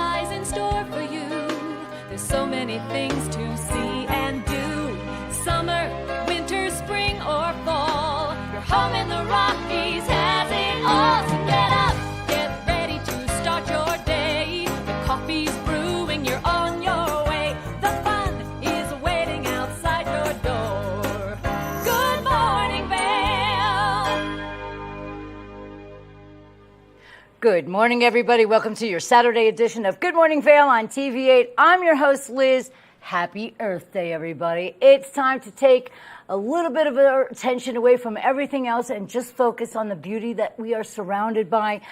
lies in store for you. There's so many things to see and do. Summer, winter, spring, or fall. Your home in the Rockies has it all. So get up, get ready to start your day. The coffee's brewing, you're on your way. The fun is waiting outside your door. Good morning, Vail. Good morning, everybody. Welcome to your Saturday edition of Good Morning Vail on TV8. I'm your host, Liz. Happy Earth Day, everybody. It's time to take a little bit of our attention away from everything else and just focus on the beauty that we are surrounded by.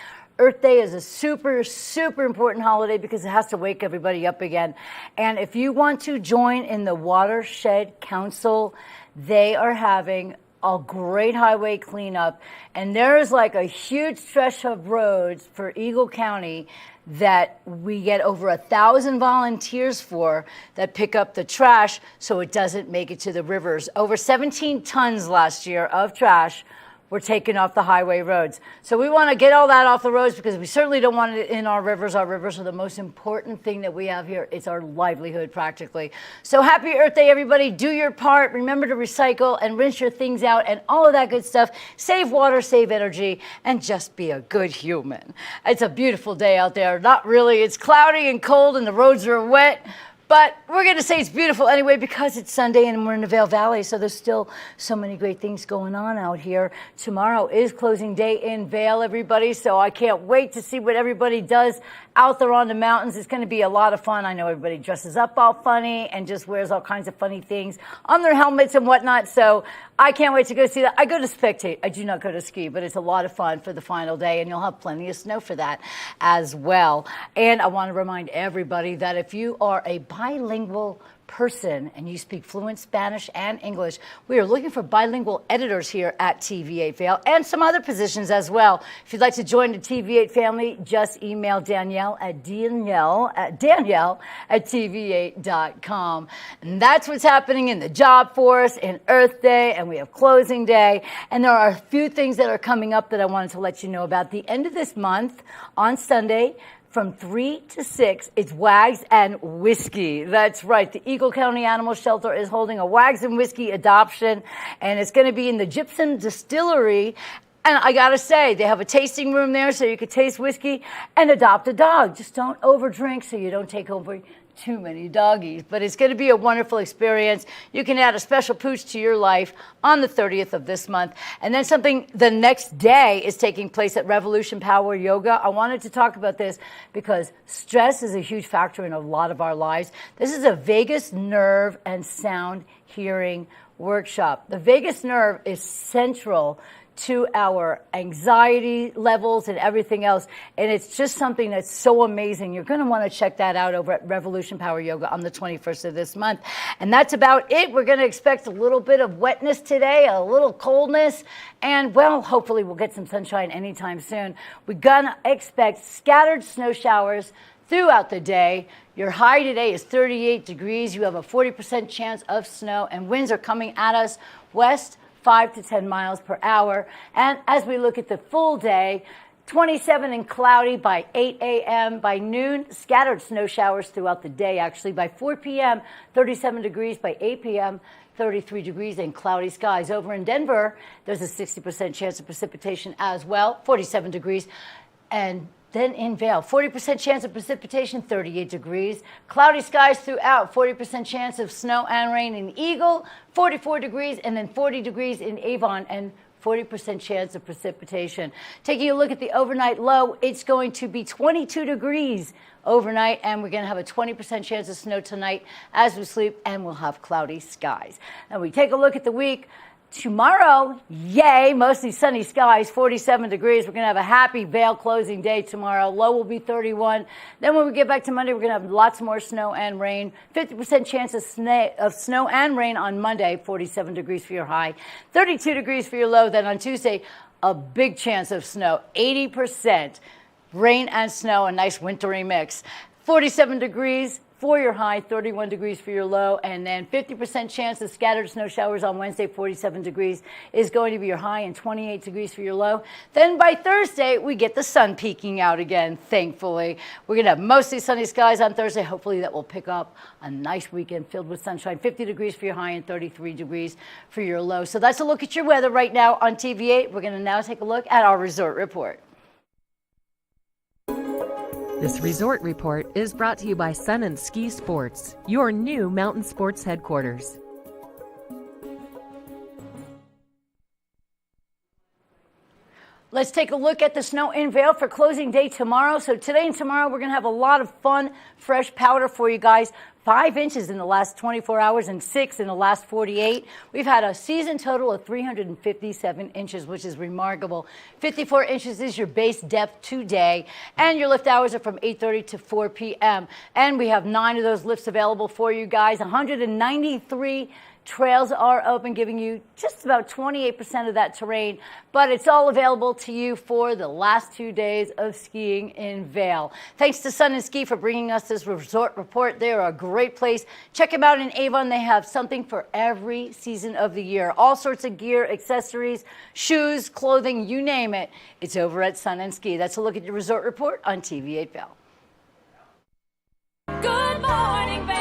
Earth Day is a super, super important holiday because it has to wake everybody up again. And if you want to join in the Watershed Council, they are having a great highway cleanup. And there is like a huge stretch of roads for Eagle County that we get over 1,000 volunteers for that pick up the trash so it doesn't make it to the rivers. Over 17 tons last year of trash were taken off the highway roads. So we want to get all that off the roads because we certainly don't want it in our rivers. Our rivers are the most important thing that we have here. It's our livelihood practically. So happy Earth Day, everybody. Do your part. Remember to recycle and rinse your things out and all of that good stuff. Save water, save energy, and just be a good human. It's a beautiful day out there. Not really. It's cloudy and cold and the roads are wet. But we're going to say it's beautiful anyway because it's Sunday and we're in the Vail Valley, so there's still so many great things going on out here. Tomorrow is closing day in Vail, everybody, so I can't wait to see what everybody does out there on the mountains. It's going to be a lot of fun. I know everybody dresses up all funny and just wears all kinds of funny things on their helmets and whatnot, so I can't wait to go see that. I go to spectate. I do not go to ski, but it's a lot of fun for the final day, and you'll have plenty of snow for that as well. And I want to remind everybody that if you are a bilingual person and you speak fluent Spanish and English, we are looking for bilingual editors here at TV8 Vail and some other positions as well. If you'd like to join the TV8 family, just email Danielle at TV8.com. And that's what's happening in the job force, in Earth Day, and we have closing day. And there are a few things that are coming up that I wanted to let you know about. The end of this month on Sunday, from 3 to 6, it's Wags and Whiskey. That's right. The Eagle County Animal Shelter is holding a Wags and Whiskey adoption, and it's going to be in the Gypsum Distillery. And I got to say, they have a tasting room there so you could taste whiskey and adopt a dog. Just don't overdrink so you don't take over too many doggies, but it's going to be a wonderful experience. You can add a special pooch to your life on the 30th of this month. And then something the next day is taking place at Revolution Power Yoga. I wanted to talk about this because stress is a huge factor in a lot of our lives. This is a vagus nerve and sound hearing workshop. The vagus nerve is central to our anxiety levels and everything else. And it's just something that's so amazing. You're going to want to check that out over at Revolution Power Yoga on the 21st of this month. And that's about it. We're going to expect a little bit of wetness today, a little coldness, and well, hopefully we'll get some sunshine anytime soon. We're going to expect scattered snow showers throughout the day. Your high today is 38 degrees. You have a 40% chance of snow, and winds are coming at us west 5 to 10 miles per hour. And as we look at the full day, 27 and cloudy by 8 a.m. By noon, scattered snow showers throughout the day, actually. By 4 p.m., 37 degrees. By 8 p.m., 33 degrees and cloudy skies. Over in Denver, there's a 60% chance of precipitation as well, 47 degrees. And then in Vail, 40% chance of precipitation, 38 degrees. Cloudy skies throughout, 40% chance of snow and rain in Eagle, 44 degrees, and then 40 degrees in Avon, and 40% chance of precipitation. Taking a look at the overnight low, it's going to be 22 degrees overnight, and we're going to have a 20% chance of snow tonight as we sleep, and we'll have cloudy skies. And we take a look at the week. Tomorrow, yay, mostly sunny skies, 47 degrees. We're going to have a happy Vail closing day tomorrow. Low will be 31. Then when we get back to Monday, we're going to have lots more snow and rain. 50% chance of snow and rain on Monday, 47 degrees for your high. 32 degrees for your low. Then on Tuesday, a big chance of snow, 80%. Rain and snow, a nice wintry mix. 47 degrees for your high, 31 degrees for your low, and then 50% chance of scattered snow showers on Wednesday, 47 degrees is going to be your high and 28 degrees for your low. Then by Thursday, we get the sun peeking out again, thankfully. We're going to have mostly sunny skies on Thursday. Hopefully that will pick up a nice weekend filled with sunshine. 50 degrees for your high and 33 degrees for your low. So that's a look at your weather right now on TV8. We're going to now take a look at our resort report. This resort report is brought to you by Sun and Ski Sports, your new mountain sports headquarters. Let's take a look at the snow in Vail for closing day tomorrow. So today and tomorrow, we're going to have a lot of fun, fresh powder for you guys. 5 inches in the last 24 hours and 6 in the last 48. We've had a season total of 357 inches, which is remarkable. 54 inches is your base depth today, and your lift hours are from 8:30 to 4 p.m. And we have 9 of those lifts available for you guys. 193 trails are open, giving you just about 28% of that terrain, but it's all available to you for the last 2 days of skiing in Vail. Thanks to Sun and Ski for bringing us this resort report. They're a great place. Check them out in Avon. They have something for every season of the year. All sorts of gear, accessories, shoes, clothing, you name it. It's over at Sun and Ski. That's a look at your resort report on TV8 Vail. Good morning, Vail.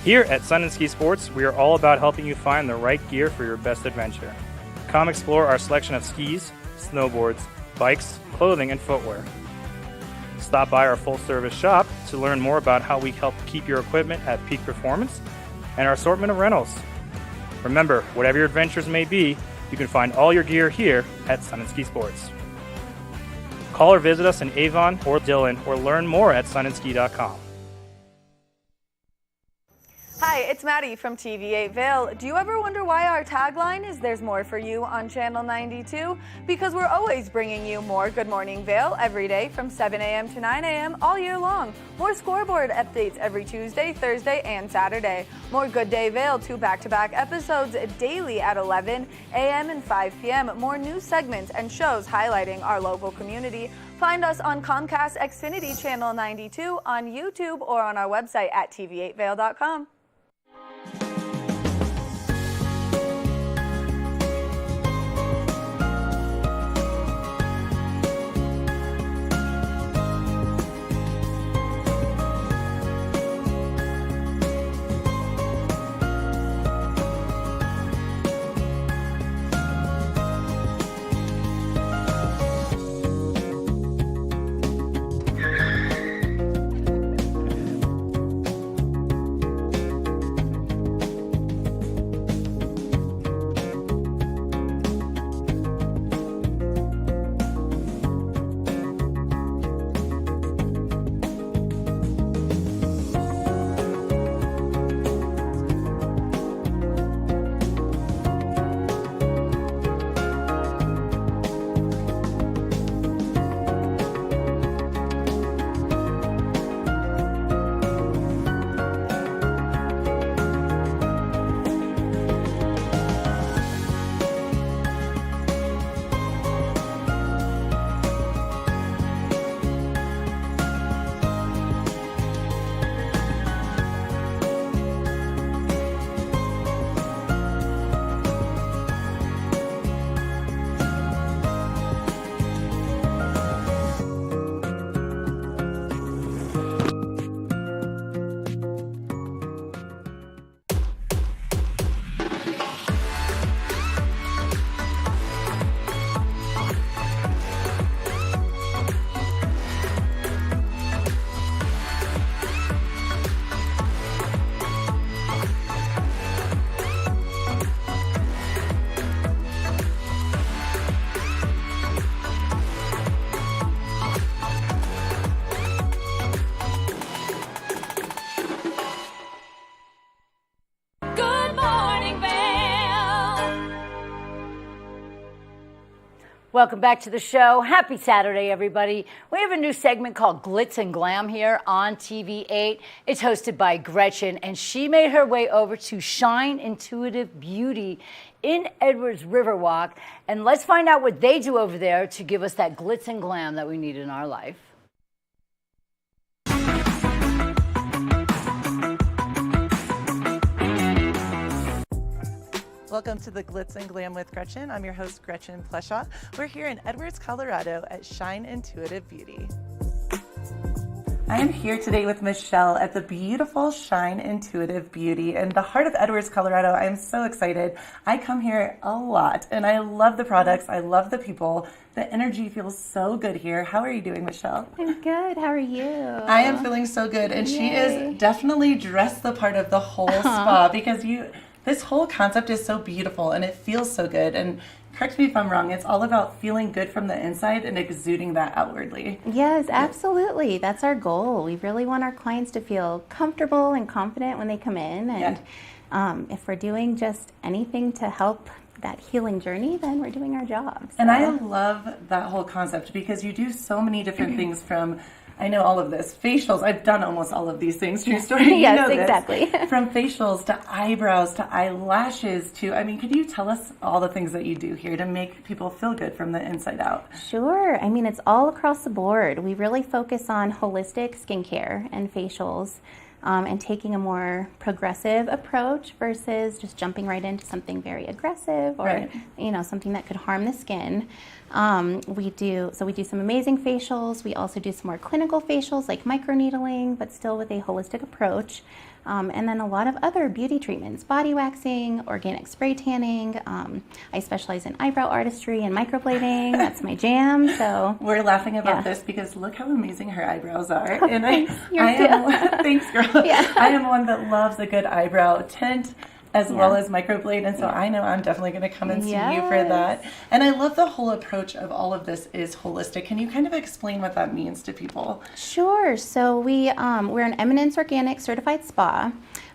Here at Sun and Ski Sports, we are all about helping you find the right gear for your best adventure. Come explore our selection of skis, snowboards, bikes, clothing, and footwear. Stop by our full-service shop to learn more about how we help keep your equipment at peak performance and our assortment of rentals. Remember, whatever your adventures may be, you can find all your gear here at Sun and Ski Sports. Call or visit us in Avon or Dillon or learn more at sunandski.com. Hi, it's Maddie from TV8 Vail. Do you ever wonder why our tagline is "There's more for you" on Channel 92? Because we're always bringing you more Good Morning Vail every day from 7 a.m. to 9 a.m. all year long. More Scoreboard updates every Tuesday, Thursday, and Saturday. More Good Day Vail, 2 back-to-back episodes daily at 11 a.m. and 5 p.m. More news segments and shows highlighting our local community. Find us on Comcast Xfinity Channel 92, on YouTube, or on our website at tv8vail.com. Welcome back to the show. Happy Saturday, everybody. We have a new segment called Glitz Glam here on TV8. It's hosted by Gretchen, and she made her way over to Shine Intuitive Beauty in Edwards Riverwalk. And let's find out what they do over there to give us that glitz and glam that we need in our life. Welcome to the Glitz and Glam with Gretchen. I'm your host, Gretchen Pleshaw. We're here in Edwards, Colorado at Shine Intuitive Beauty. I am here today with Michelle at the beautiful Shine Intuitive Beauty in the heart of Edwards, Colorado. I am so excited. I come here a lot and I love the products. I love the people. The energy feels so good here. How are you doing, Michelle? I'm good. How are you? I am feeling so good. And she is definitely dressed the part of the whole spa because this whole concept is so beautiful and it feels so good. And correct me if I'm wrong, it's all about feeling good from the inside and exuding that outwardly. Yes, absolutely. That's our goal. We really want our clients to feel comfortable and confident when they come in. And if we're doing just anything to help that healing journey, then we're doing our job. So. And I love that whole concept because you do so many different things from, I know all of this, facials. I've done almost all of these things. True story. Yes, you know exactly. From facials to eyebrows to eyelashes to, could you tell us all the things that you do here to make people feel good from the inside out? Sure. It's all across the board. We really focus on holistic skincare and facials and taking a more progressive approach versus just jumping right into something very aggressive or, something that could harm the skin. We do some amazing facials. We also do some more clinical facials like microneedling, but still with a holistic approach. And then a lot of other beauty treatments, body waxing, organic spray tanning. I specialize in eyebrow artistry and microblading. That's my jam. So we're laughing about this because look how amazing her eyebrows are. And thanks, thanks, girl. Yeah. I am one that loves a good eyebrow tint as well as microblade, and so I know I'm definitely going to come and see you for that. And I love the whole approach of all of this is holistic. Can you kind of explain what that means to people? Sure. So we're an Eminence Organic certified spa.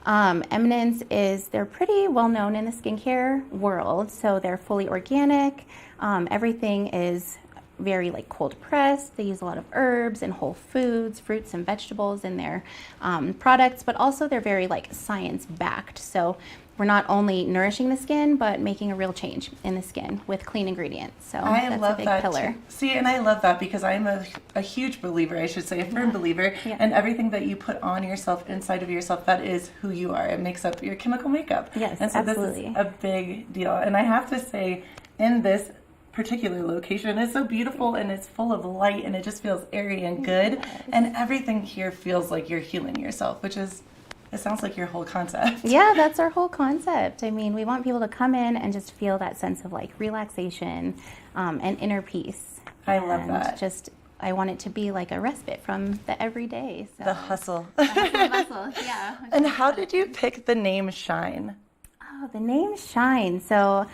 Eminence they're pretty well known in the skincare world, so they're fully organic. Everything is very cold pressed. They use a lot of herbs and whole foods, fruits and vegetables in their products, but also they're very science backed. So we're not only nourishing the skin, but making a real change in the skin with clean ingredients. So that's a big pillar. Too. See, and I love that because I'm a huge believer, I should say, a firm believer, and everything that you put on yourself, inside of yourself, that is who you are. It makes up your chemical makeup. Yes, and so absolutely. This is a big deal. And I have to say, in this particular location, it's so beautiful and it's full of light and it just feels airy and good. And everything here feels like you're healing yourself, which is, it sounds like your whole concept. Yeah, that's our whole concept. We want people to come in and just feel that sense of relaxation and inner peace. I love that. I want it to be like a respite from the everyday. So. The hustle. The hustle, yeah. And how did you pick the name Shine? Oh, the name Shine. So,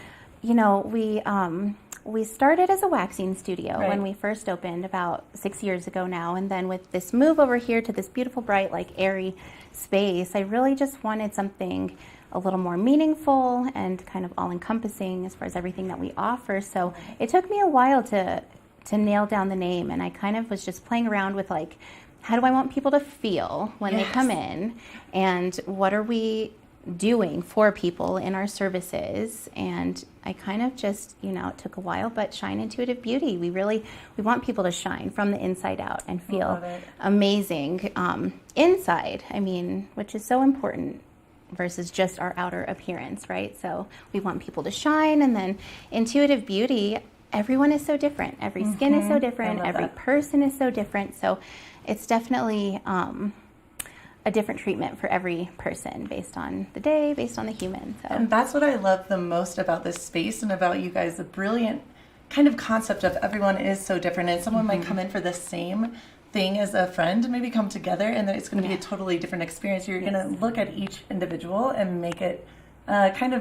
we started as a waxing studio when we first opened about 6 years ago now. And then with this move over here to this beautiful, bright, airy space, I really just wanted something a little more meaningful and kind of all-encompassing as far as everything that we offer. So it took me a while to nail down the name. And I kind of was just playing around with how do I want people to feel when they come in? And what are we doing for people in our services? And I kind of just, it took a while, but Shine Intuitive Beauty. We want people to shine from the inside out and feel amazing inside, which is so important versus just our outer appearance, right? So we want people to shine. And then Intuitive Beauty, everyone is so different. Every skin is so different. Every person is so different. So it's definitely a different treatment for every person based on the day, based on the human. So. And that's what I love the most about this space and about you guys, the brilliant kind of concept of everyone is so different. And someone might come in for the same thing as a friend, maybe come together, and then it's going to be a totally different experience. You're going to look at each individual and make it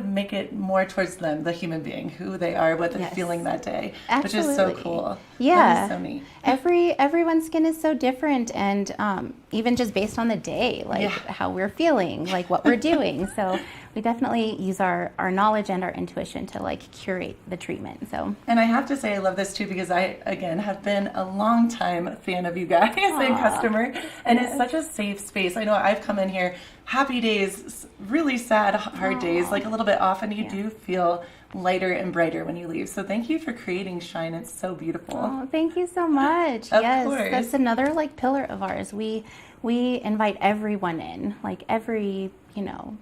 make it more towards them, the human being, who they are, what they're feeling that day, which is so cool. Yeah, that is so neat. Everyone's skin is so different, and even just based on the day, how we're feeling, what we're doing. So we definitely use our knowledge and our intuition to like curate the treatment. So, and I have to say I love this too because I, again, have been a long time fan of you guys and customer, and it's such a safe space. I know I've come in here, happy days, really sad, hard days, like a little bit off, and you do feel lighter and brighter when you leave. So thank you for creating Shine. It's so beautiful. Oh, thank you so much. Of yes, course. That's another like pillar of ours. We invite everyone in, like every,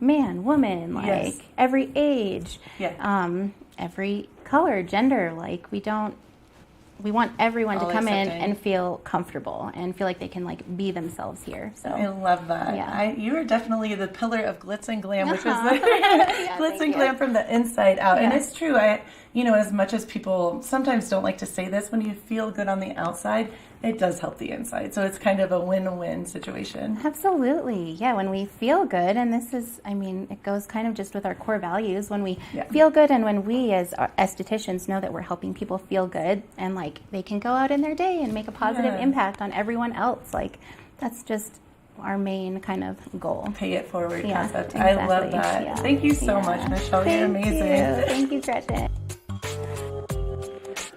man, woman, like every age, every color, gender. Like we want everyone to come in and feel comfortable and feel like they can like be themselves here. So I love that. Yeah. You are definitely the pillar of Glitz and Glam, which is Glitz and Glam from the inside out. And it's true. As much as people sometimes don't like to say this, when you feel good on the outside, it does help the inside. So it's kind of a win-win situation. Absolutely. Yeah, when we feel good, and this is, it goes kind of just with our core values. When we feel good and when we as estheticians know that we're helping people feel good and like they can go out in their day and make a positive impact on everyone else, like that's just our main kind of goal. Pay it forward concept. Exactly. I love that. Yeah. Thank you so much, Michelle. You're amazing. Thank you, Gretchen.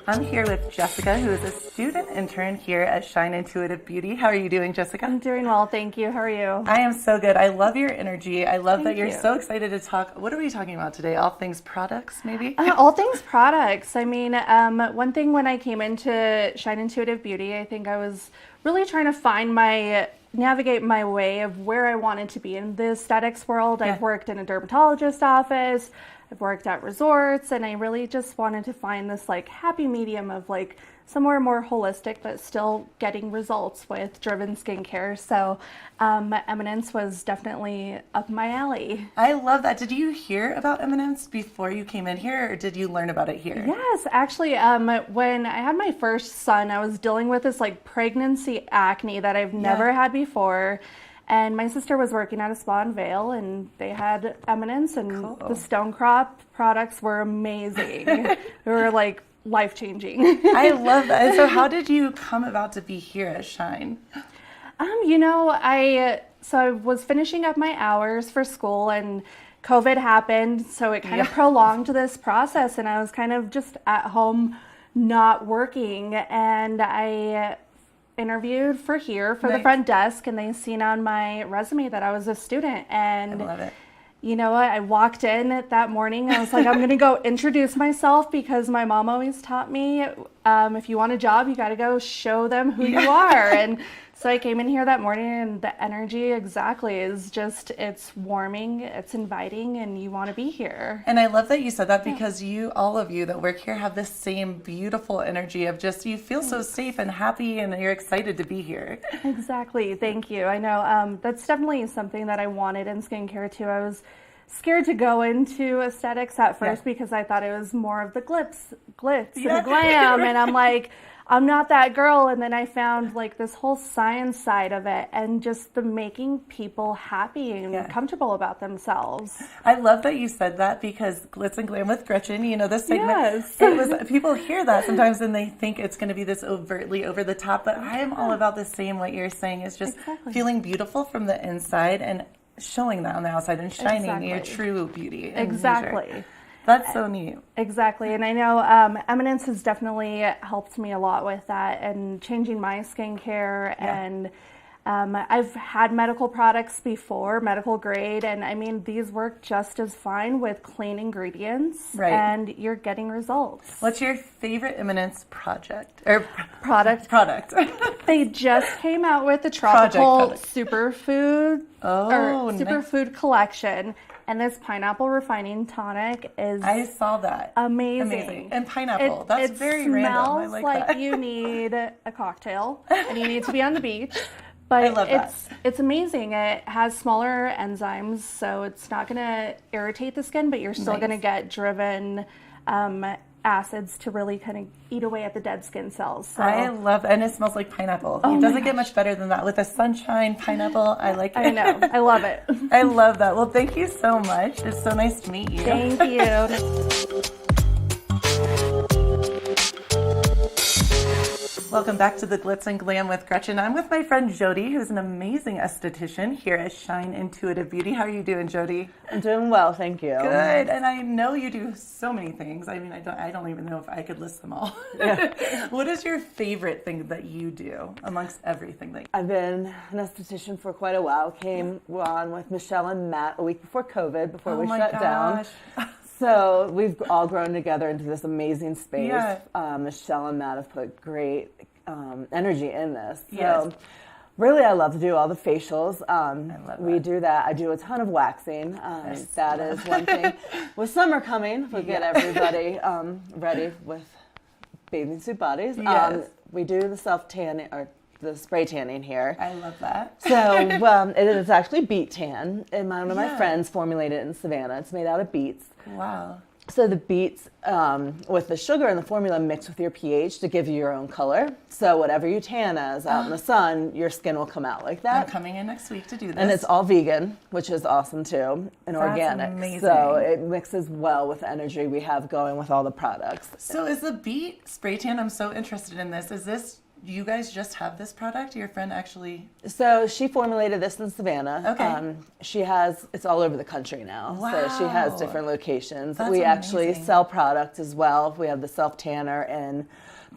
I'm here with Jessica, who is a student intern here at Shine Intuitive Beauty. How are you doing, Jessica? I'm doing well, thank you. How are you? I am so good. I love your energy. I love that you're so excited to talk. What are we talking about today? All things products, maybe? All things products. One thing when I came into Shine Intuitive Beauty, I think I was really trying to navigate my way of where I wanted to be in the aesthetics world. I've worked in a dermatologist office. I've worked at resorts, and I really just wanted to find this like happy medium of like somewhere more holistic, but still getting results with driven skincare. So Eminence was definitely up my alley. I love that. Did you hear about Eminence before you came in here, or did you learn about it here? Yes, actually, when I had my first son, I was dealing with this like pregnancy acne that I've never had before. And my sister was working at a spa in Vail, and they had Eminence, and the Stone Crop products were amazing. They were like life-changing. I love that. And so how did you come about to be here at Shine? I was finishing up my hours for school, and COVID happened, so it kind of prolonged this process, and I was kind of just at home not working, and I interviewed for the front desk, and they seen on my resume that I was a student. And I love it. You know what? I walked in that morning. I was like, I'm going to go introduce myself, because my mom always taught me, if you want a job, you got to go show them who you are. And so I came in here that morning, and the energy is just, it's warming, it's inviting, and you want to be here. And I love that you said that, because all of you that work here have this same beautiful energy of just, you feel so safe and happy, and you're excited to be here. Exactly. Thank you. I know that's definitely something that I wanted in skincare too. I was scared to go into aesthetics at first because I thought it was more of the glitz and glam, and I'm like, I'm not that girl. And then I found like this whole science side of it, and just the making people happy and comfortable about themselves. I love that you said that, because Glitz and Glam with Gretchen, this segment, it was, people hear that sometimes and they think it's going to be this overtly over the top, but I am all about the same, what you're saying is just feeling beautiful from the inside and showing that on the outside and shining your true beauty. Exactly. That's so neat. Exactly. And I know Eminence has definitely helped me a lot with that and changing my skincare. And I've had medical products before, medical grade, and these work just as fine with clean ingredients, and you're getting results. What's your favorite Eminence product? Or product? Product. They just came out with the Tropical Superfood Superfood collection. And this pineapple refining tonic is, I saw that. Amazing. And pineapple. That's very random. I It smells like you need a cocktail and you need to be on the beach. But I love that. It's amazing. It has smaller enzymes, so it's not going to irritate the skin, but you're still going to get driven acids to really kind of eat away at the dead skin cells. So. I love, and it smells like pineapple. It doesn't get much better than that. With a sunshine pineapple, I like it. I know. I love it. I love that. Well, thank you so much. It's so nice to meet you. Thank you. Welcome back to the Glitz and Glam with Gretchen. I'm with my friend Jody, who's an amazing esthetician here at Shine Intuitive Beauty. How are you doing, Jody? I'm doing well, thank you. Good, and I know you do so many things. I mean, I don't even know if I could list them all. Yeah. What is your favorite thing that you do amongst everything that you do? I've been an esthetician for quite a while. Came on with Michelle and Matt a week before COVID, before we shut down. So we've all grown together into this amazing space. Yeah. Michelle and Matt have put great energy in this. So Yes. really, I love to do all the facials. I love We that. do that. I do a ton of waxing. That is one thing. With summer coming, we'll get everybody ready with bathing suit bodies. Yes. We do the self-tanning or the spray tanning here. I love that. So it is actually beet tan, and one of my Yeah. friends formulated it in Savannah. It's made out of beets. Wow. So the beets with the sugar in the formula mix with your pH to give you your own color. So whatever you tan as out in the sun, your skin will come out like I'm that. coming in next week to do this. And it's all vegan, which is awesome too, and organic. amazing. So it mixes well with the energy we have going with all the products. So is the beet spray tan, I'm so interested in this. Is this, you guys just have this product? Your friend actually? So she formulated this in Savannah. Okay. It's all over the country now. So she has Wow. different locations. That's we actually amazing. sell product as well. We have the self tanner and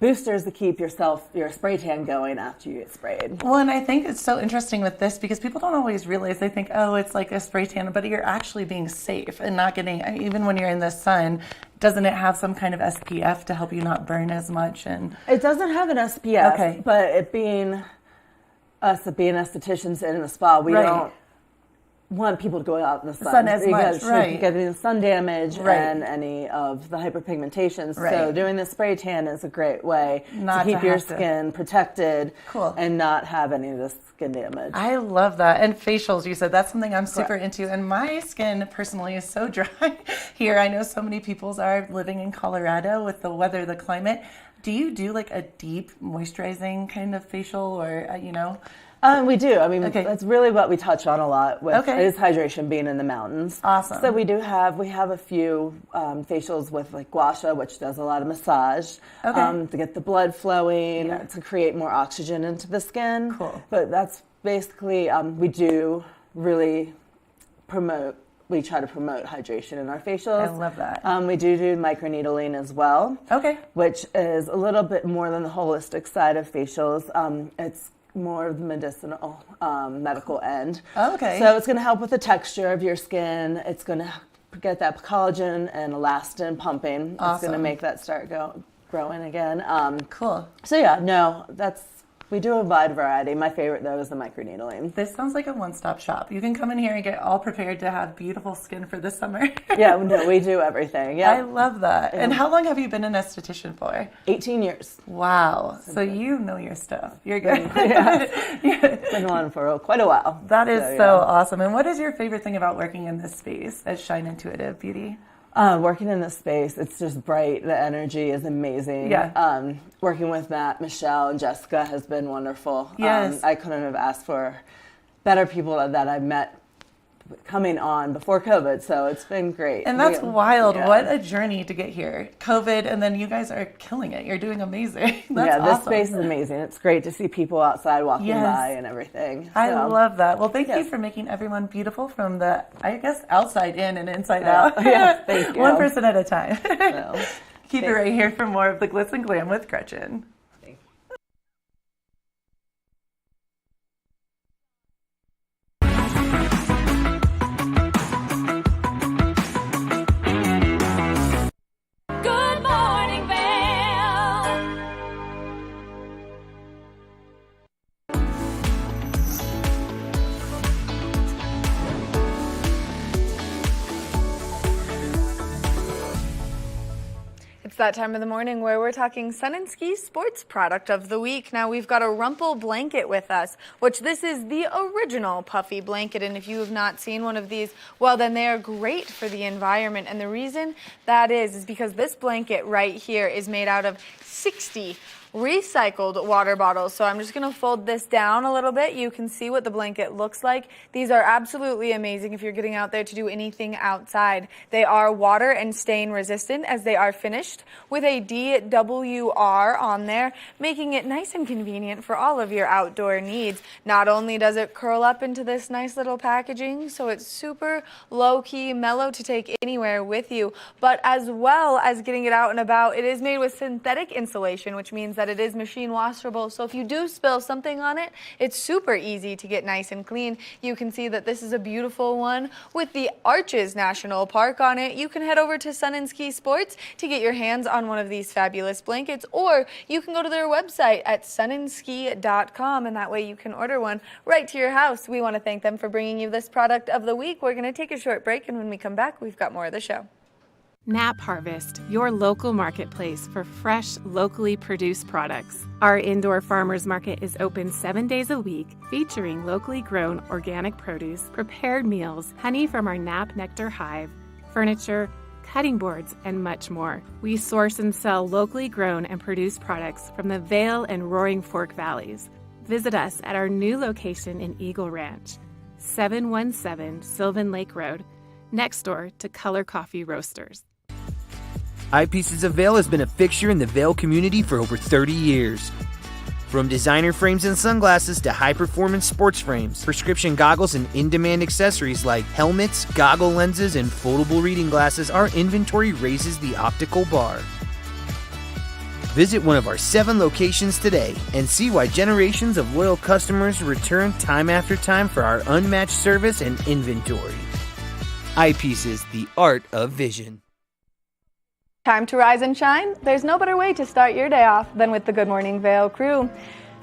boosters to keep your spray tan going after you get sprayed. Well, and I think it's so interesting with this because people don't always realize, they think, oh, it's like a spray tan, but you're actually being safe and not getting, even when you're in the sun, doesn't it have some kind of SPF to help you not burn as much? And It doesn't have an SPF, Okay. but it being estheticians in the spa, we Right. don't want people to go out in the sun. sun as because much, right. you're getting the sun damage Right. and any of the hyperpigmentation. So Right. doing the spray tan is a great way Not to keep to your have to- skin protected Cool. and not have any of the skin damage. I love that. And facials, you said, that's something I'm super into. And my skin personally is so dry here. I know so many people's are living in Colorado with the weather, the climate. Do you do like a deep moisturizing kind of facial or, We do. I mean, Okay. that's really what we touch on a lot with Okay. is hydration being in the mountains. Awesome. So we have a few facials with like gua sha, which does a lot of massage Okay. to get the blood flowing, Yeah. to create more oxygen into the skin. Cool. But that's basically, we do really we try to promote hydration in our facials. I love that. We do microneedling as well. Okay. Which is a little bit more than the holistic side of facials. It's more of the medicinal, medical end. Okay. So it's going to help with the texture of your skin. It's going to get that collagen and elastin pumping. It's going to Awesome. make that start growing again. Cool. So yeah, no, we do a wide variety. My favorite though is the microneedling. This sounds like a one-stop shop. You can come in here and get all prepared to have beautiful skin for the summer. Yeah, no, we do everything. I Yeah, love that. And how long have you been an esthetician for? 18 years. Wow. So you know your stuff. You're good. Been on for quite a while. That is So, so yeah. awesome. And what is your favorite thing about working in this space at Shine Intuitive Beauty? Working in this space, it's just bright. The energy is amazing. Yeah. Working with Matt, Michelle, and Jessica has been wonderful. Yes. I couldn't have asked for better people that I've met coming on before COVID, so it's been great. And that's wild. Yeah. What a journey to get here. COVID, and then you guys are killing it. You're doing amazing. That's yeah, this awesome. space is amazing. It's great to see people outside walking Yes. by and everything. I So, love that. Well, thank you Yes. for making everyone beautiful from the, I guess, outside in and inside out. Yes, thank you. One person at a time. So, Keep it right here for more of the Glitz and Glam with Gretchen. Good morning, Vail. It's that time of the morning where we're talking Sun and Ski Sports Product of the Week. Now we've got a Rumple blanket with us, which this is the original puffy blanket. And if you have not seen one of these, well, then they are great for the environment. And the reason that is because this blanket right here is made out of 60 recycled water bottles. So I'm just going to fold this down a little bit. You can see what the blanket looks like. These are absolutely amazing if you're getting out there to do anything outside. They are water and stain resistant as they are finished with a DWR on there, making it nice and convenient for all of your outdoor needs. Not only does it curl up into this nice little packaging, so it's super low-key, mellow to take anywhere with you, but as well as getting it out and about, it is made with synthetic insulation, which means that it is machine washable. So if you do spill something on it, it's super easy to get nice and clean. You can see that this is a beautiful one with the Arches National Park on it. You can head over to Sun and Ski Sports to get your hands on one of these fabulous blankets, or you can go to their website at sunandski.com, and that way you can order one right to your house. We want to thank them for bringing you this product of the week. We're going to take a short break, and when we come back, we've got more of the show. Nap Harvest, your local marketplace for fresh, locally produced products. Our indoor farmers market is open 7 days a week, featuring locally grown organic produce, prepared meals, honey from our Nap Nectar hive, furniture, cutting boards, and much more. We source and sell locally grown and produced products from the Vail and Roaring Fork valleys. Visit us at our new location in Eagle Ranch, 717 Sylvan Lake Road, next door to Color Coffee Roasters. Eyepieces of Vail has been a fixture in the Vail community for over 30 years. From designer frames and sunglasses to high-performance sports frames, prescription goggles, and in-demand accessories like helmets, goggle lenses, and foldable reading glasses, our inventory raises the optical bar. Visit one of our 7 locations today and see why generations of loyal customers return time after time for our unmatched service and inventory. Eyepieces, the art of vision. Time to rise and shine? There's no better way to start your day off than with the Good Morning Vail crew.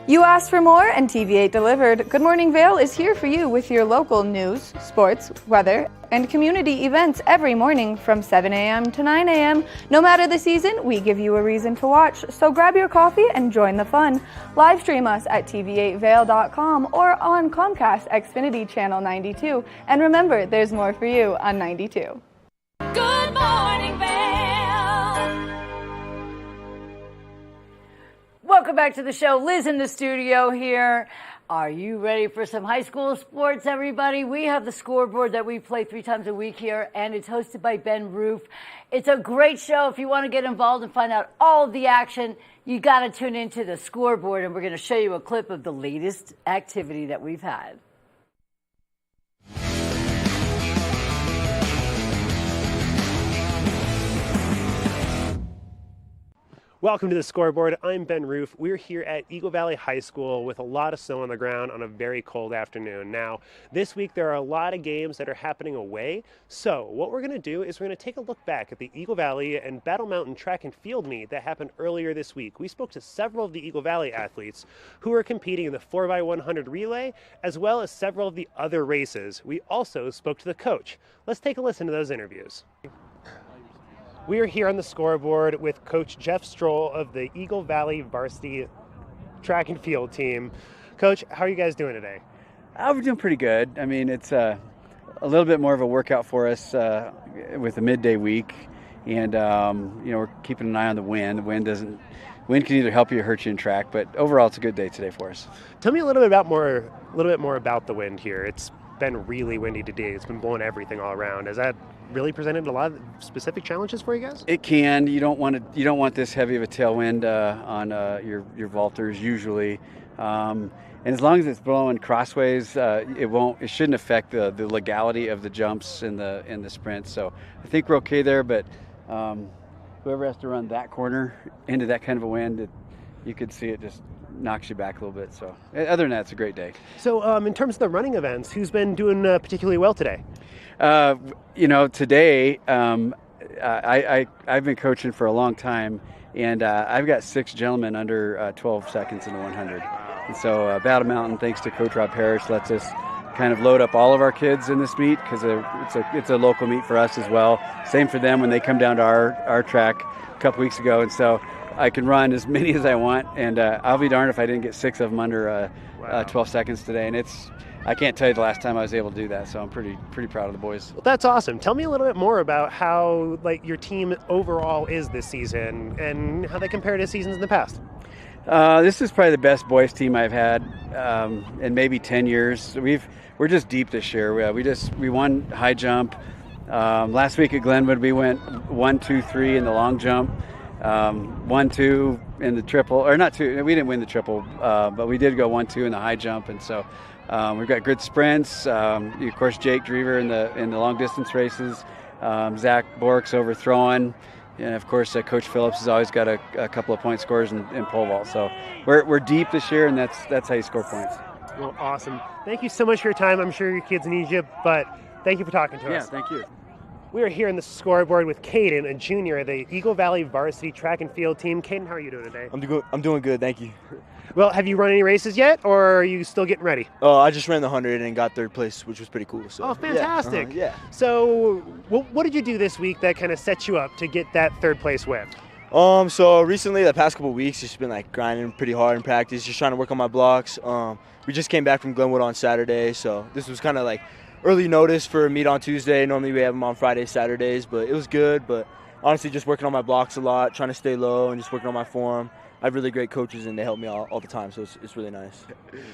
You asked for more and TV8 delivered. Good Morning Vail is here for you with your local news, sports, weather, and community events every morning from 7 a.m. to 9 a.m. No matter the season, we give you a reason to watch, so grab your coffee and join the fun. Live stream us at tv8vail.com or on Comcast Xfinity Channel 92. And remember, there's more for you on 92. Good Morning Vail. Welcome back to the show. Liz in the studio here. Are you ready for some high school sports, everybody? We have the Scoreboard that we play 3 times a week here, and it's hosted by Ben Roof. It's a great show. If you want to get involved and find out all of the action, you got to tune into the Scoreboard, and we're going to show you a clip of the latest activity that we've had. Welcome to the Scoreboard. I'm Ben Roof. We're here at Eagle Valley High School with a lot of snow on the ground on a very cold afternoon. Now, this week there are a lot of games that are happening away. So what we're going to do is we're going to take a look back at the Eagle Valley and Battle Mountain track and field meet that happened earlier this week. We spoke to several of the Eagle Valley athletes who are competing in the 4x100 relay, as well as several of the other races. We also spoke to the coach. Let's take a listen to those interviews. We are here on the Scoreboard with Coach Jeff Stroll of the Eagle Valley varsity track and field team. Coach, how are you guys doing today? We're doing pretty good. I mean, it's a little bit more of a workout for us with the midday week, and we're keeping an eye on the wind. The wind can either help you or hurt you in track, but overall, it's a good day today for us. Tell me a little bit more about the wind here. It's been really windy today. It's been blowing everything all around. Has that really presented a lot of specific challenges for you guys? It can. You don't want this heavy of a tailwind on your vaulters usually, and as long as it's blowing crossways, it shouldn't affect the legality of the jumps in the sprint. So I think we're okay there. But whoever has to run that corner into that kind of a wind, you could see it just knocks you back a little bit. So other than that, it's a great day. So in terms of the running events, who's been doing particularly well today? Today I've been coaching for a long time, and I've got 6 gentlemen under 12 seconds in the 100. And so Battle Mountain, thanks to Coach Rob Parrish, lets us kind of load up all of our kids in this meet because it's a local meet for us as well. Same for them when they come down to our track a couple weeks ago, and so I can run as many as I want, and I'll be darned if I didn't get 6 of them under 12 seconds today. And I can't tell you the last time I was able to do that, so I'm pretty proud of the boys. Well, that's awesome. Tell me a little bit more about how your team overall is this season and how they compare to seasons in the past. This is probably the best boys team I've had in maybe 10 years. We're just deep this year. We won high jump. Last week at Glenwood, we went 1, 2, 3 in the long jump, 1, 2 in the triple, or not 2. We didn't win the triple, but we did go 1, 2 in the high jump, and so we've got good sprints. Of course, Jake Drever in the long distance races. Zach Bork's overthrowing. And of course, Coach Phillips has always got a couple of point scores in pole vault. So we're deep this year, and that's how you score points. Well, awesome. Thank you so much for your time. I'm sure your kids need you, but thank you for talking to us. Yeah, thank you. We are here in the scoreboard with Caden, a junior of the Eagle Valley varsity track and field team. Caden, how are you doing today? I'm doing good, thank you. Well, have you run any races yet, or are you still getting ready? Oh, I just ran the 100 and got 3rd place, which was pretty cool. So. Oh, fantastic. Yeah. So what did you do this week that kind of set you up to get that 3rd place win? So recently, the past couple of weeks, just been like grinding pretty hard in practice, just trying to work on my blocks. We just came back from Glenwood on Saturday, so this was kind of like early notice for a meet on Tuesday. Normally we have them on Fridays, Saturdays, but it was good. But honestly, just working on my blocks a lot, trying to stay low and just working on my form. I have really great coaches, and they help me all the time, so it's really nice.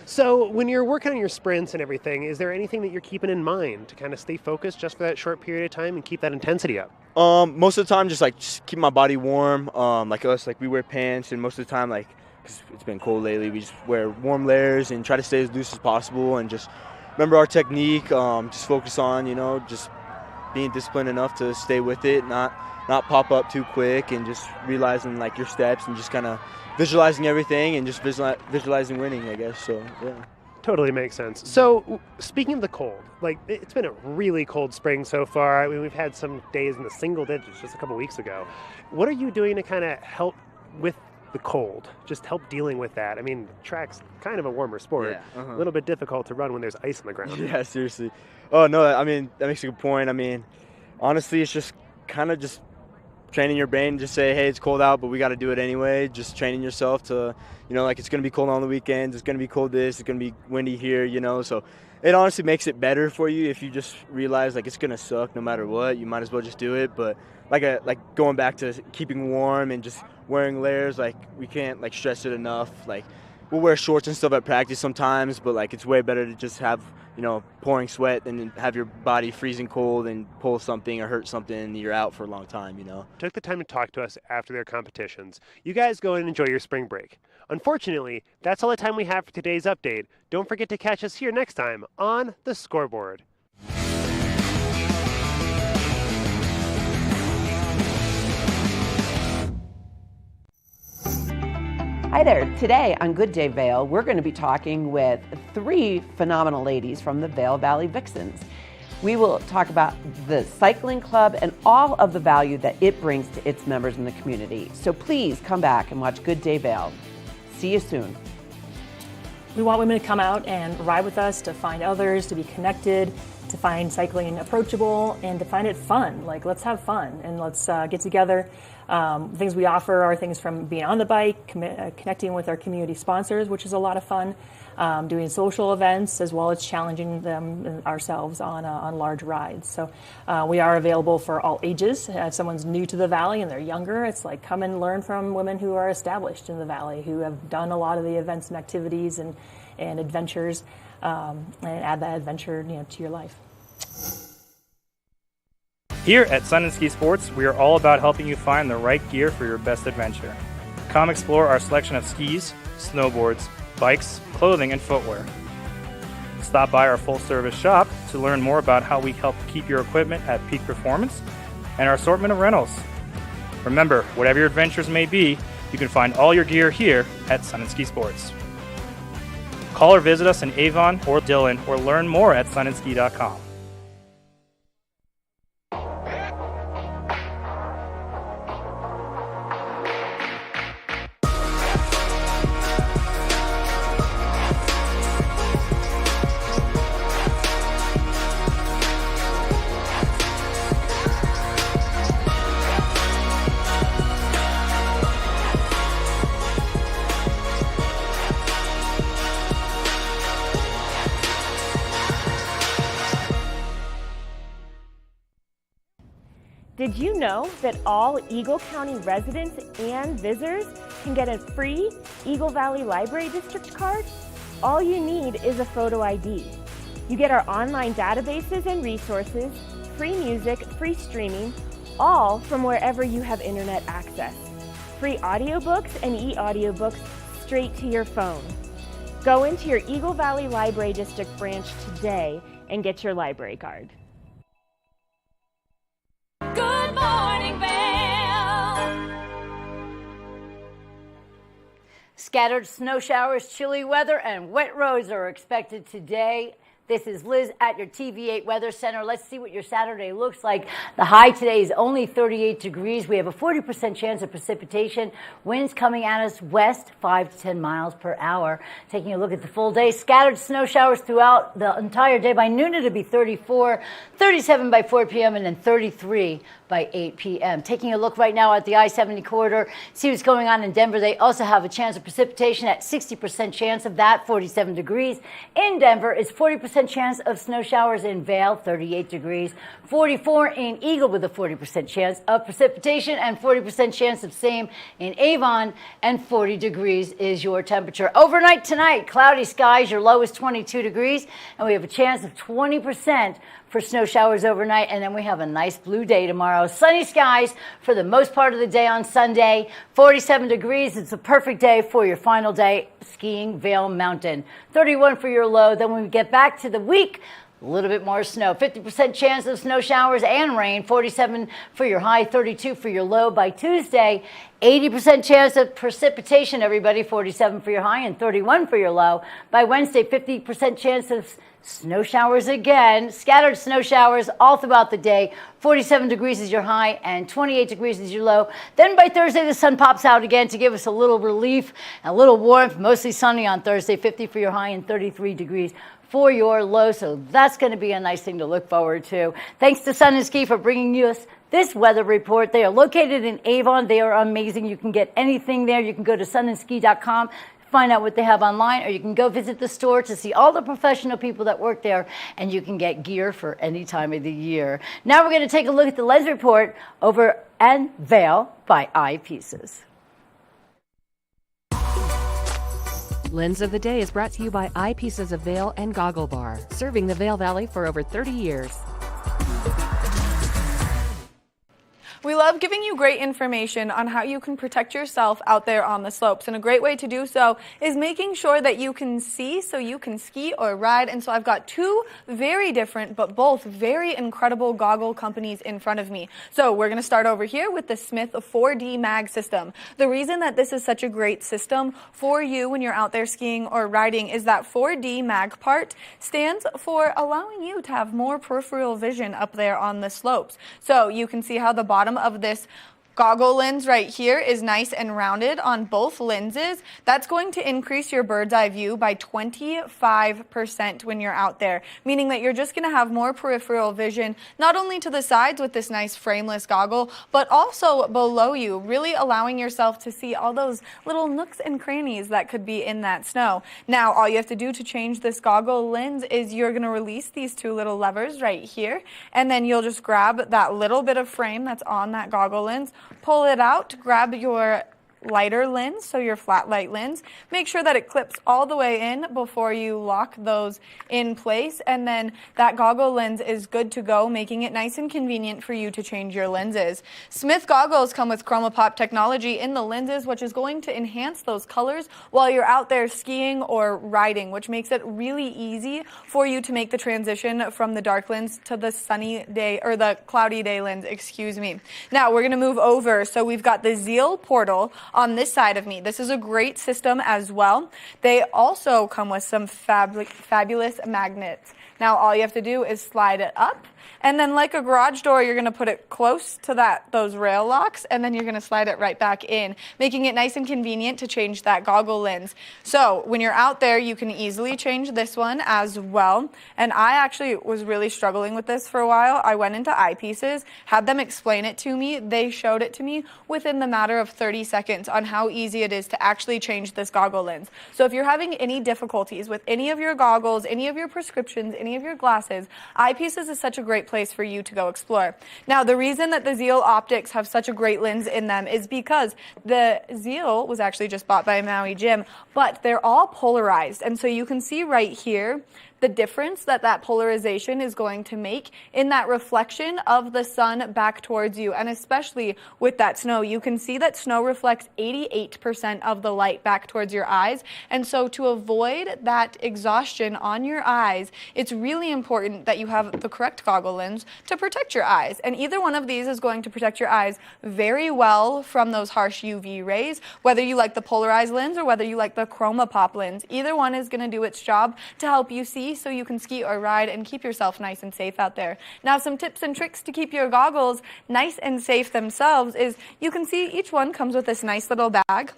So when you're working on your sprints and everything, is there anything that you're keeping in mind to kind of stay focused just for that short period of time and keep that intensity up? Most of the time, just keep my body warm. Like us, we wear pants, and most of the time, because it's been cold lately, we just wear warm layers and try to stay as loose as possible, and just remember our technique. Just focus on, just being disciplined enough to stay with it, not pop up too quick, and just realizing your steps and just kind of visualizing everything and just visualizing winning, I guess. So yeah. Totally makes sense. So speaking of the cold, it's been a really cold spring so far. I mean, we've had some days in the single digits just a couple weeks ago. What are you doing to kind of help with the cold? Just help dealing with that. I mean, track's kind of a warmer sport. Yeah, A little bit difficult to run when there's ice on the ground. Yeah, seriously. Oh no, I mean, that makes a good point. I mean, honestly, it's just kind of just training your brain, just say, hey, it's cold out, but we got to do it anyway. Just training yourself to, it's going to be cold on the weekends, it's going to be cold this, it's going to be windy here, so it honestly makes it better for you if you just realize it's going to suck no matter what. You might as well just do it. But going back to keeping warm and just wearing layers, we can't stress it enough. We'll wear shorts and stuff at practice sometimes, but it's way better to just have pouring sweat than have your body freezing cold and pull something or hurt something and you're out for a long time, Took the time to talk to us after their competitions. You guys go and enjoy your spring break. Unfortunately, that's all the time we have for today's update. Don't forget to catch us here next time on The Scoreboard. Hi there. Today on Good Day Vail, we're going to be talking with 3 phenomenal ladies from the Vail Valley Vixens. We will talk about the cycling club and all of the value that it brings to its members in the community. So please come back and watch Good Day Vail. See you soon. We want women to come out and ride with us, to find others, to be connected, to find cycling approachable, and to find it fun. Let's have fun and let's get together. Things we offer are things from being on the bike, connecting with our community sponsors, which is a lot of fun, doing social events, as well as challenging them ourselves on large rides. So we are available for all ages. If someone's new to the Valley and they're younger, it's come and learn from women who are established in the Valley, who have done a lot of the events and activities and adventures, and add that adventure to your life. Here at Sun and Ski Sports, we are all about helping you find the right gear for your best adventure. Come explore our selection of skis, snowboards, bikes, clothing, and footwear. Stop by our full-service shop to learn more about how we help keep your equipment at peak performance and our assortment of rentals. Remember, whatever your adventures may be, you can find all your gear here at Sun and Ski Sports. Call or visit us in Avon or Dillon or learn more at sunandski.com. Did you know that all Eagle County residents and visitors can get a free Eagle Valley Library District card, all you need is a photo ID. You get our online databases and resources, free music, free streaming, all from wherever you have internet access. Free audiobooks and e-audiobooks straight to your phone. Go into your Eagle Valley Library District branch today and get your library card. Good morning, Vail. Scattered snow showers, chilly weather, and wet roads are expected today. This is Liz at your TV8 Weather Center. Let's see what your Saturday looks like. The high today is only 38 degrees. We have a 40% chance of precipitation. Winds coming at us west, 5 to 10 miles per hour. Taking a look at the full day, scattered snow showers throughout the entire day. By noon, it'll be 34, 37 by 4 p.m., and then 33 by 8 p.m. Taking a look right now at the I-70 corridor, see what's going on in Denver. They also have a chance of precipitation at 60% chance of that, 47 degrees. In Denver, it's 40% chance of snow showers in Vail, 38 degrees. 44 in Eagle with a 40% chance of precipitation and 40% chance of same in Avon, and 40 degrees is your temperature. Overnight tonight, cloudy skies, your low is 22 degrees, and we have a chance of 20% for snow showers overnight, and then we have a nice blue day tomorrow. Sunny skies for the most part of the day on Sunday. 47 degrees. It's a perfect day for your final day skiing Vail Mountain. 31 for your low. Then when we get back to the week, a little bit more snow. 50% chance of snow showers and rain. 47 for your high, 32 for your low. By Tuesday, 80% chance of precipitation, everybody. 47 for your high and 31 for your low. By Wednesday, 50% chance of snow showers again. Scattered snow showers all throughout the day. 47 degrees is your high and 28 degrees is your low. Then by Thursday, the sun pops out again to give us a little relief and a little warmth. Mostly sunny on Thursday. 50 for your high and 33 degrees for your low. So that's going to be a nice thing to look forward to. Thanks to Sun and Ski for bringing us this weather report. They are located in Avon. They are amazing. You can get anything there. You can go to sunandski.com, find out what they have online, or you can go visit the store to see all the professional people that work there, and you can get gear for any time of the year. Now we're going to take a look at the lens report over and Vail by Eyepieces. Lens of the Day is brought to you by Eyepieces of Vail and Goggle Bar, serving the Vail Valley for over 30 years. We love giving you great information on how you can protect yourself out there on the slopes. And a great way to do so is making sure that you can see so you can ski or ride. And so I've got two very different but both very incredible goggle companies in front of me. So we're going to start over here with the Smith 4D Mag system. The reason that this is such a great system for you when you're out there skiing or riding is that 4D Mag part stands for allowing you to have more peripheral vision up there on the slopes. So you can see how the bottom of this goggle lens right here is nice and rounded on both lenses. That's going to increase your bird's eye view by 25% when you're out there, meaning that you're just going to have more peripheral vision, not only to the sides with this nice frameless goggle, but also below you, really allowing yourself to see all those little nooks and crannies that could be in that snow. Now, all you have to do to change this goggle lens is you're going to release these two little levers right here, and then you'll just grab that little bit of frame that's on that goggle lens, pull it out, grab your lighter lens, so your flat light lens. Make sure that it clips all the way in before you lock those in place, and then that goggle lens is good to go, making it nice and convenient for you to change your lenses. Smith goggles come with ChromaPop technology in the lenses, which is going to enhance those colors while you're out there skiing or riding, which makes it really easy for you to make the transition from the dark lens to the sunny day, or the cloudy day lens, excuse me. Now we're going to move over. So we've got the Zeal Portal on this side of me. This is a great system as well. They also come with some fabulous magnets. Now all you have to do is slide it up, and then like a garage door, you're going to put it close to those rail locks, and then you're going to slide it right back in, making it nice and convenient to change that goggle lens. So when you're out there, you can easily change this one as well. And I actually was really struggling with this for a while. I went into Eyepieces, had them explain it to me. They showed it to me within the matter of 30 seconds. seconds on how easy it is to actually change this goggle lens. So if you're having any difficulties with any of your goggles, any of your prescriptions, any of your glasses, Eyepieces is such a great place for you to go explore. Now, the reason that the Zeal optics have such a great lens in them is because the Zeal was actually just bought by Maui Jim, but they're all polarized. And so you can see right here the difference that polarization is going to make in that reflection of the sun back towards you. And especially with that snow, you can see that snow reflects 88% of the light back towards your eyes. And so to avoid that exhaustion on your eyes, it's really important that you have the correct goggle lens to protect your eyes. And either one of these is going to protect your eyes very well from those harsh UV rays, whether you like the polarized lens or whether you like the Chroma Pop lens. Either one is going to do its job to help you see so you can ski or ride and keep yourself nice and safe out there. Now, some tips and tricks to keep your goggles nice and safe themselves is you can see each one comes with this nice little bag.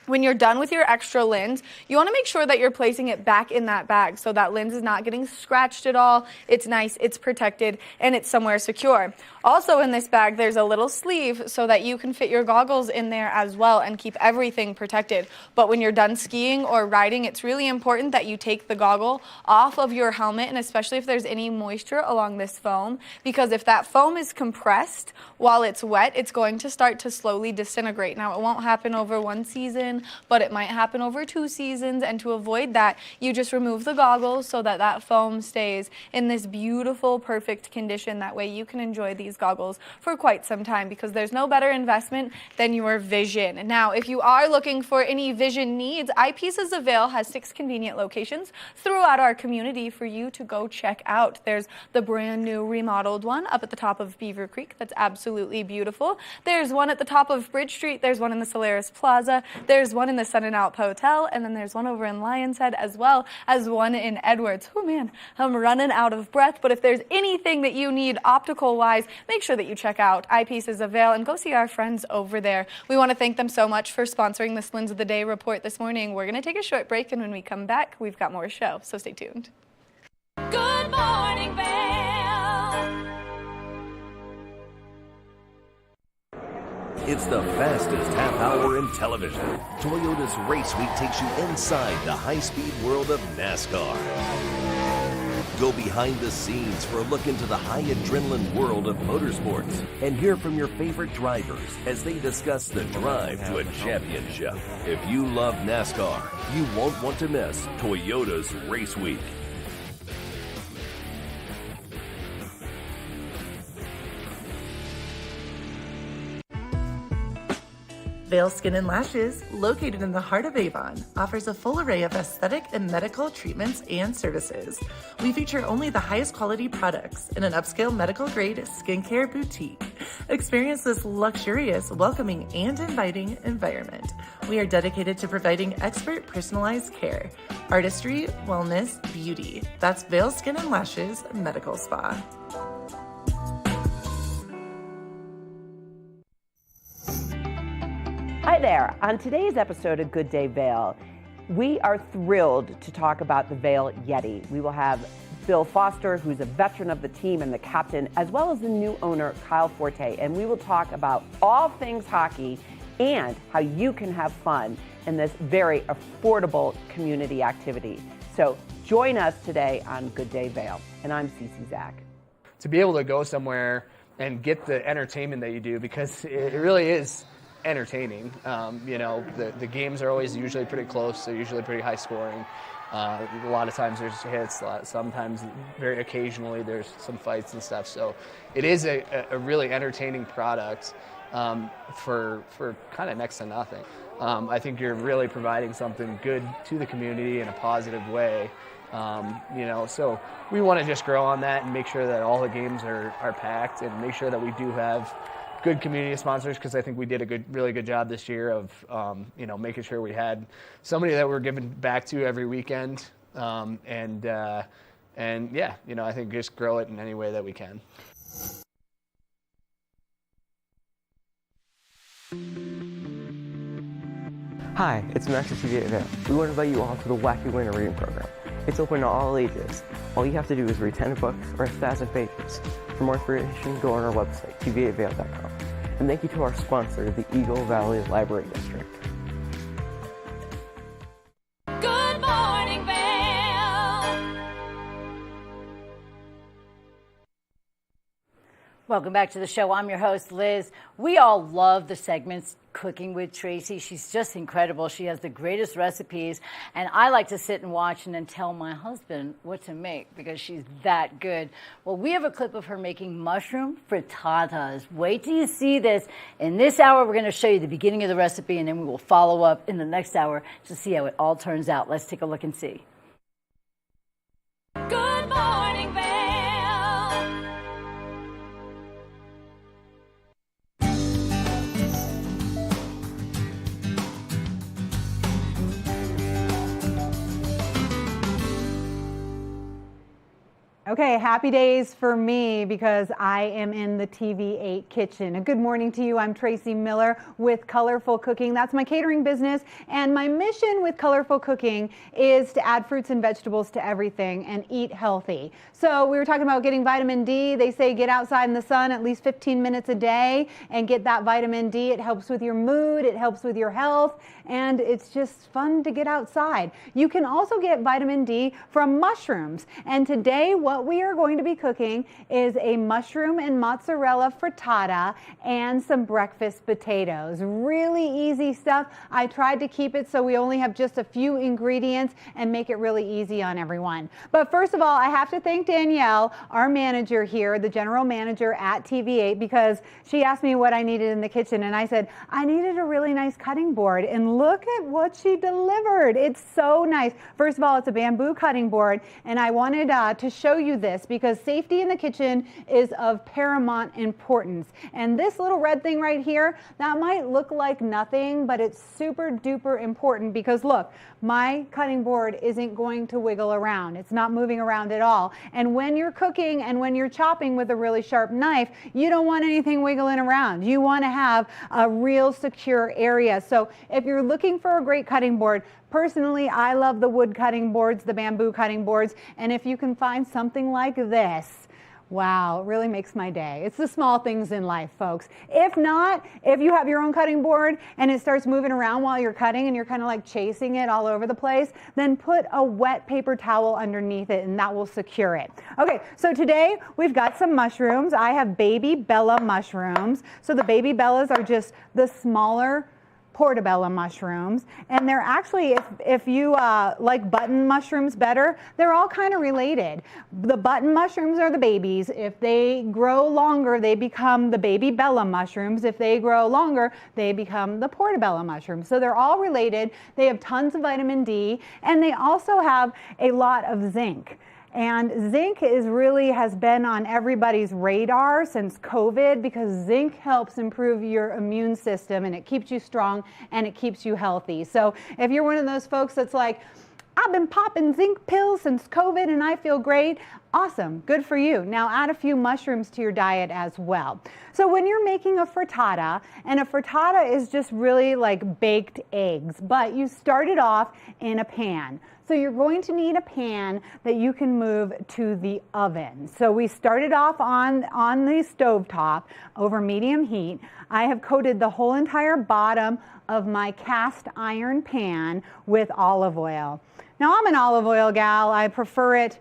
When you're done with your extra lens, you want to make sure that you're placing it back in that bag so that lens is not getting scratched at all. It's nice, it's protected, and it's somewhere secure. Also in this bag, there's a little sleeve so that you can fit your goggles in there as well and keep everything protected. But when you're done skiing or riding, it's really important that you take the goggle off of your helmet, and especially if there's any moisture along this foam, because if that foam is compressed while it's wet, it's going to start to slowly disintegrate. Now, it won't happen over one season, but it might happen over 2 seasons, and to avoid that, you just remove the goggles so that that foam stays in this beautiful, perfect condition. That way you can enjoy these goggles for quite some time, because there's no better investment than your vision. Now, if you are looking for any vision needs, Eyepieces of Vail has 6 convenient locations throughout our community for you to go check out. There's the brand new remodeled one up at the top of Beaver Creek that's absolutely beautiful. There's one at the top of Bridge Street. There's one in the Solaris Plaza. There's one in the Sun and Alp Hotel, and then there's one over in Lion's Head, as well as one in Edwards. Oh man, I'm running out of breath, but if there's anything that you need optical wise, make sure that you check out Eyepieces of Vail and go see our friends over there. We want to thank them so much for sponsoring this Lens of the Day report this morning. We're going to take a short break, and when we come back, we've got more show, so stay tuned. Good morning, Vail. It's the fastest half hour in television. Toyota's Race Week takes you inside the high-speed world of NASCAR. Go behind the scenes for a look into the high adrenaline world of motorsports and hear from your favorite drivers as they discuss the drive to a championship. If you love NASCAR, you won't want to miss Toyota's Race Week. Vail Skin and Lashes, located in the heart of Avon, offers a full array of aesthetic and medical treatments and services. We feature only the highest quality products in an upscale medical-grade skincare boutique. Experience this luxurious, welcoming, and inviting environment. We are dedicated to providing expert personalized care, artistry, wellness, beauty. That's Vail Skin and Lashes Medical Spa. Hi there. On today's episode of Good Day Vail, we are thrilled to talk about the Vail Yeti. We will have Bill Foster, who's a veteran of the team and the captain, as well as the new owner, Kyle Forte, and we will talk about all things hockey and how you can have fun in this very affordable community activity. So join us today on Good Day Vail, and I'm Cece Zach. To be able to go somewhere and get the entertainment that you do, because it really is entertaining. The games are always usually pretty close. They're usually pretty high scoring. A lot of times there's hits. Sometimes, very occasionally, there's some fights and stuff. So it is a really entertaining product for kind of next to nothing. I think you're really providing something good to the community in a positive way. So we want to just grow on that and make sure that all the games are packed, and make sure that we do have good community sponsors, because I think we did a really good job this year of making sure we had somebody that we're giving back to every weekend, I think just grow it in any way that we can. Hi, it's Max at TVA Vail. We want to invite you all to the Wacky Winter Reading Program. It's open to all ages. All you have to do is read 10 books or 1,000 pages. For more information, go on our website, tvavail.com. And And thank you to our sponsor, the Eagle Valley Library District. Good Morning Vail. Welcome back to the show. I'm your host, Liz. We all love the segments Cooking with Tracy. She's just incredible. She has the greatest recipes, and I like to sit and watch and then tell my husband what to make because she's that good. Well, we have a clip of her making mushroom frittatas. Wait till you see this. In this hour, we're going to show you the beginning of the recipe, and then we will follow up in the next hour to see how it all turns out. Let's take a look and see. Good Morning Vail. Okay, happy days for me because I am in the TV8 kitchen. A good morning to you. I'm Tracy Miller with Colorful Cooking. That's my catering business, and my mission with Colorful Cooking is to add fruits and vegetables to everything and eat healthy. So we were talking about getting vitamin D. They say get outside in the sun at least 15 minutes a day and get that vitamin D. It helps with your mood, it helps with your health, and it's just fun to get outside. You can also get vitamin D from mushrooms, and today what we are going to be cooking is a mushroom and mozzarella frittata and some breakfast potatoes. Really easy stuff. I tried to keep it so we only have just a few ingredients and make it really easy on everyone. But first of all, I have to thank Danielle, our manager here, the general manager at TV8, because she asked me what I needed in the kitchen, and I said, I needed a really nice cutting board, and look at what she delivered. It's so nice. First of all, it's a bamboo cutting board, and I wanted to show you this because safety in the kitchen is of paramount importance. And this little red thing right here, that might look like nothing, but it's super duper important because look, my cutting board isn't going to wiggle around. It's not moving around at all. And when you're cooking and when you're chopping with a really sharp knife, you don't want anything wiggling around. You want to have a real secure area. So if you're looking for a great cutting board, personally, I love the wood cutting boards, the bamboo cutting boards, and if you can find something like this, wow, it really makes my day. It's the small things in life, folks. If not, if you have your own cutting board and it starts moving around while you're cutting and you're kind of like chasing it all over the place, then put a wet paper towel underneath it and that will secure it. Okay, so today we've got some mushrooms. I have baby Bella mushrooms. So the baby Bellas are just the smaller portobello mushrooms, and they're actually, if you like button mushrooms better, they're all kind of related. The button mushrooms are the babies. If they grow longer, they become the baby Bella mushrooms. If they grow longer, they become the portobello mushrooms. So they're all related. They have tons of vitamin D, and they also have a lot of zinc. And zinc has been on everybody's radar since COVID because zinc helps improve your immune system and it keeps you strong and it keeps you healthy. So if you're one of those folks that's like, I've been popping zinc pills since COVID and I feel great, awesome, good for you. Now add a few mushrooms to your diet as well. So when you're making a frittata, and a frittata is just really like baked eggs, but you start it off in a pan. So you're going to need a pan that you can move to the oven. So we started off on the stovetop over medium heat. I have coated the whole entire bottom of my cast iron pan with olive oil. Now I'm an olive oil gal. I prefer it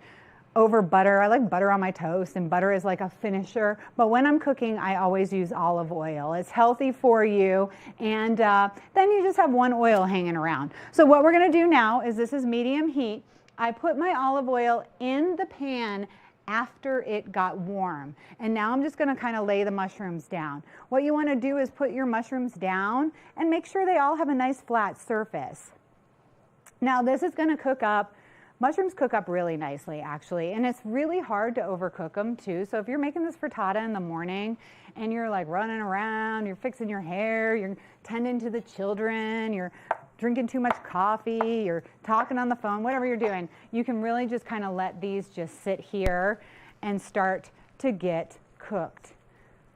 over butter. I like butter on my toast, and butter is like a finisher. But when I'm cooking, I always use olive oil. It's healthy for you, and then you just have one oil hanging around. So what we're going to do now is, this is medium heat. I put my olive oil in the pan after it got warm. And now I'm just going to kind of lay the mushrooms down. What you want to do is put your mushrooms down and make sure they all have a nice flat surface. Now this is going to cook up. Mushrooms cook up really nicely, actually, and it's really hard to overcook them, too. So if you're making this frittata in the morning and you're like running around, you're fixing your hair, you're tending to the children, you're drinking too much coffee, you're talking on the phone, whatever you're doing, you can really just kind of let these just sit here and start to get cooked.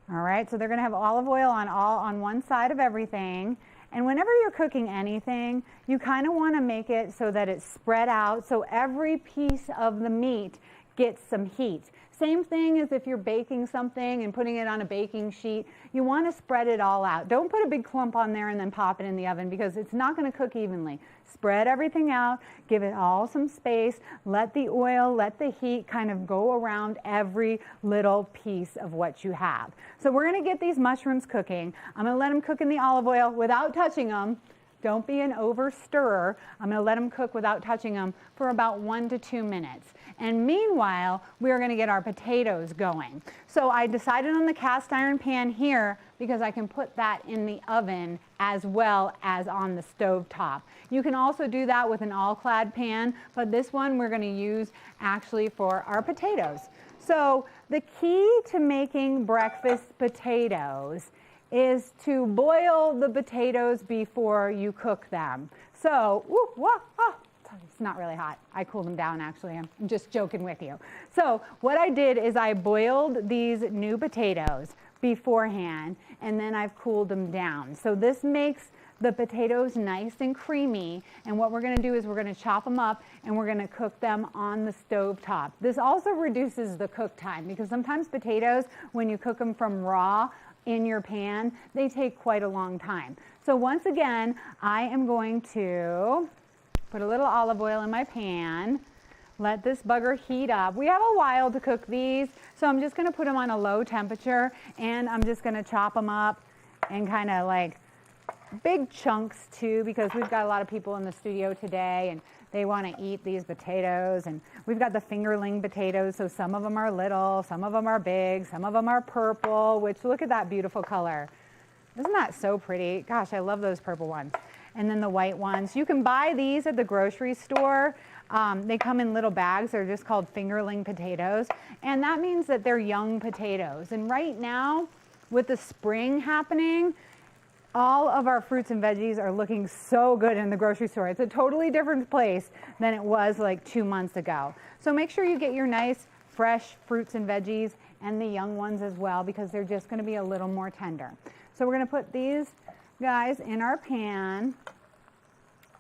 All right, so they're going to have olive oil on one side of everything. And whenever you're cooking anything, you kind of want to make it so that it's spread out so every piece of the meat get some heat. Same thing as if you're baking something and putting it on a baking sheet. You want to spread it all out. Don't put a big clump on there and then pop it in the oven because it's not going to cook evenly. Spread everything out, give it all some space, let the oil, let the heat kind of go around every little piece of what you have. So we're going to get these mushrooms cooking. I'm going to let them cook in the olive oil without touching them. Don't be an over stirrer. I'm going to let them cook without touching them for about 1 to 2 minutes. And meanwhile, we're going to get our potatoes going. So I decided on the cast iron pan here because I can put that in the oven as well as on the stove top. You can also do that with an all-clad pan, but this one we're going to use actually for our potatoes. So the key to making breakfast potatoes is to boil the potatoes before you cook them. So, it's not really hot. I cooled them down actually. I'm just joking with you. So what I did is I boiled these new potatoes beforehand and then I've cooled them down. So this makes the potatoes nice and creamy, and what we're going to do is we're going to chop them up and we're going to cook them on the stove top. This also reduces the cook time because sometimes potatoes, when you cook them from raw in your pan, they take quite a long time. So once again, I am going to put a little olive oil in my pan, let this bugger heat up. We have a while to cook these, so I'm just going to put them on a low temperature and I'm just going to chop them up and kind of like big chunks too, because we've got a lot of people in the studio today and they want to eat these potatoes. And we've got the fingerling potatoes, so some of them are little, some of them are big, some of them are purple, which look at that beautiful color. Isn't that so pretty? Gosh, I love those purple ones. And then the white ones. You can buy these at the grocery store. They come in little bags. They're just called fingerling potatoes. And that means that they're young potatoes. And right now, with the spring happening, all of our fruits and veggies are looking so good in the grocery store. It's a totally different place than it was like 2 months ago. So make sure you get your nice, fresh fruits and veggies and the young ones as well, because they're just going to be a little more tender. So we're going to put these guys in our pan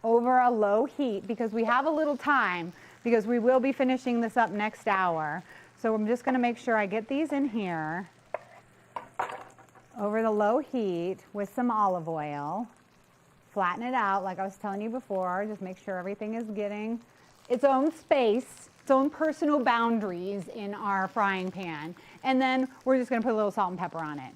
over a low heat because we have a little time, because we will be finishing this up next hour. So I'm just going to make sure I get these in here over the low heat with some olive oil. Flatten it out like I was telling you before. Just make sure everything is getting its own space, its own personal boundaries in our frying pan. And then we're just going to put a little salt and pepper on it.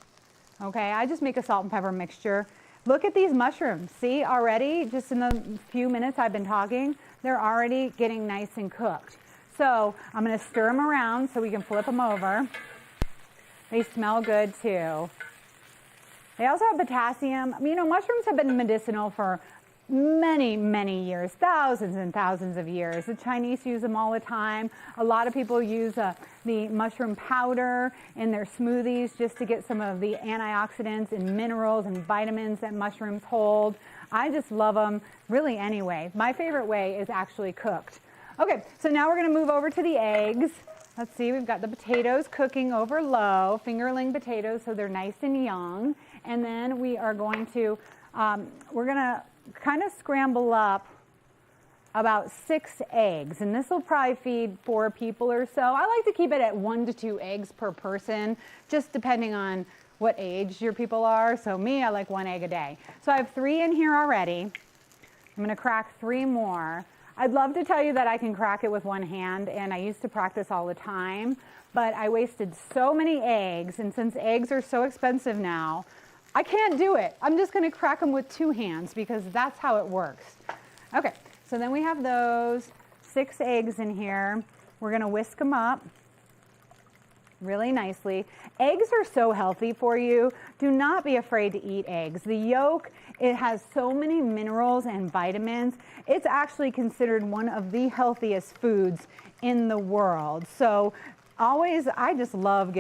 Okay, I just make a salt and pepper mixture. Look at these mushrooms. See, already, just in the few minutes I've been talking, they're already getting nice and cooked. So I'm going to stir them around so we can flip them over. They smell good too. They also have potassium. You know, mushrooms have been medicinal for many, many years, thousands and thousands of years. The Chinese use them all the time. A lot of people use the mushroom powder in their smoothies just to get some of the antioxidants and minerals and vitamins that mushrooms hold. I just love them really anyway. My favorite way is actually cooked. Okay, so now we're going to move over to the eggs. Let's see, we've got the potatoes cooking over low, fingerling potatoes, so they're nice and young. And then we are going to, we're going to kind of scramble up about 6 eggs. And this will probably feed 4 people or so. I like to keep it at 1 to 2 eggs per person, just depending on what age your people are. So me, I like 1 egg a day. So I have 3 in here already. I'm going to crack 3 more. I'd love to tell you that I can crack it with 1 hand, and I used to practice all the time, but I wasted so many eggs, and since eggs are so expensive now, I can't do it. I'm just going to crack them with 2 hands because that's how it works. Okay, so then we have those 6 eggs in here. We're going to whisk them up really nicely. Eggs are so healthy for you. Do not be afraid to eat eggs. The yolk, it has so many minerals and vitamins. It's actually considered one of the healthiest foods in the world. So always, I just love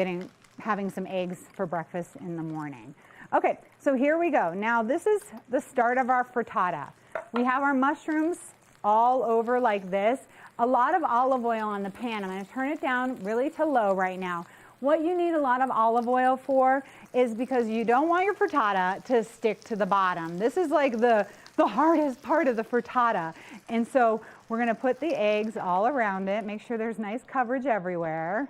having some eggs for breakfast in the morning. Okay, so here we go. Now this is the start of our frittata. We have our mushrooms all over like this. A lot of olive oil on the pan. I'm going to turn it down really to low right now. What you need a lot of olive oil for is because you don't want your frittata to stick to the bottom. This is like the the hardest part of the frittata. And so we're gonna put the eggs all around it, make sure there's nice coverage everywhere.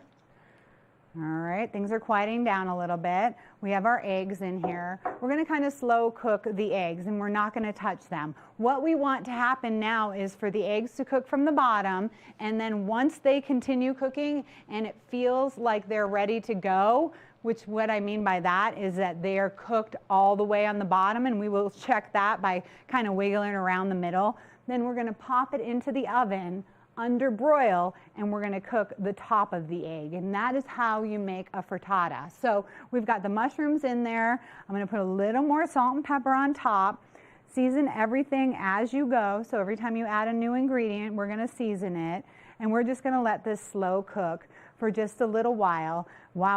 All right, things are quieting down a little bit. We have our eggs in here. We're gonna kind of slow cook the eggs and we're not gonna touch them. What we want to happen now is for the eggs to cook from the bottom, and then once they continue cooking and it feels like they're ready to go, which what I mean by that is that they are cooked all the way on the bottom, and we will check that by kind of wiggling around the middle. Then we're gonna pop it into the oven under broil, and we're gonna cook the top of the egg, and that is how you make a frittata. So we've got the mushrooms in there. I'm gonna put a little more salt and pepper on top. Season everything as you go, so every time you add a new ingredient, we're gonna season it, and we're just gonna let this slow cook for just a little while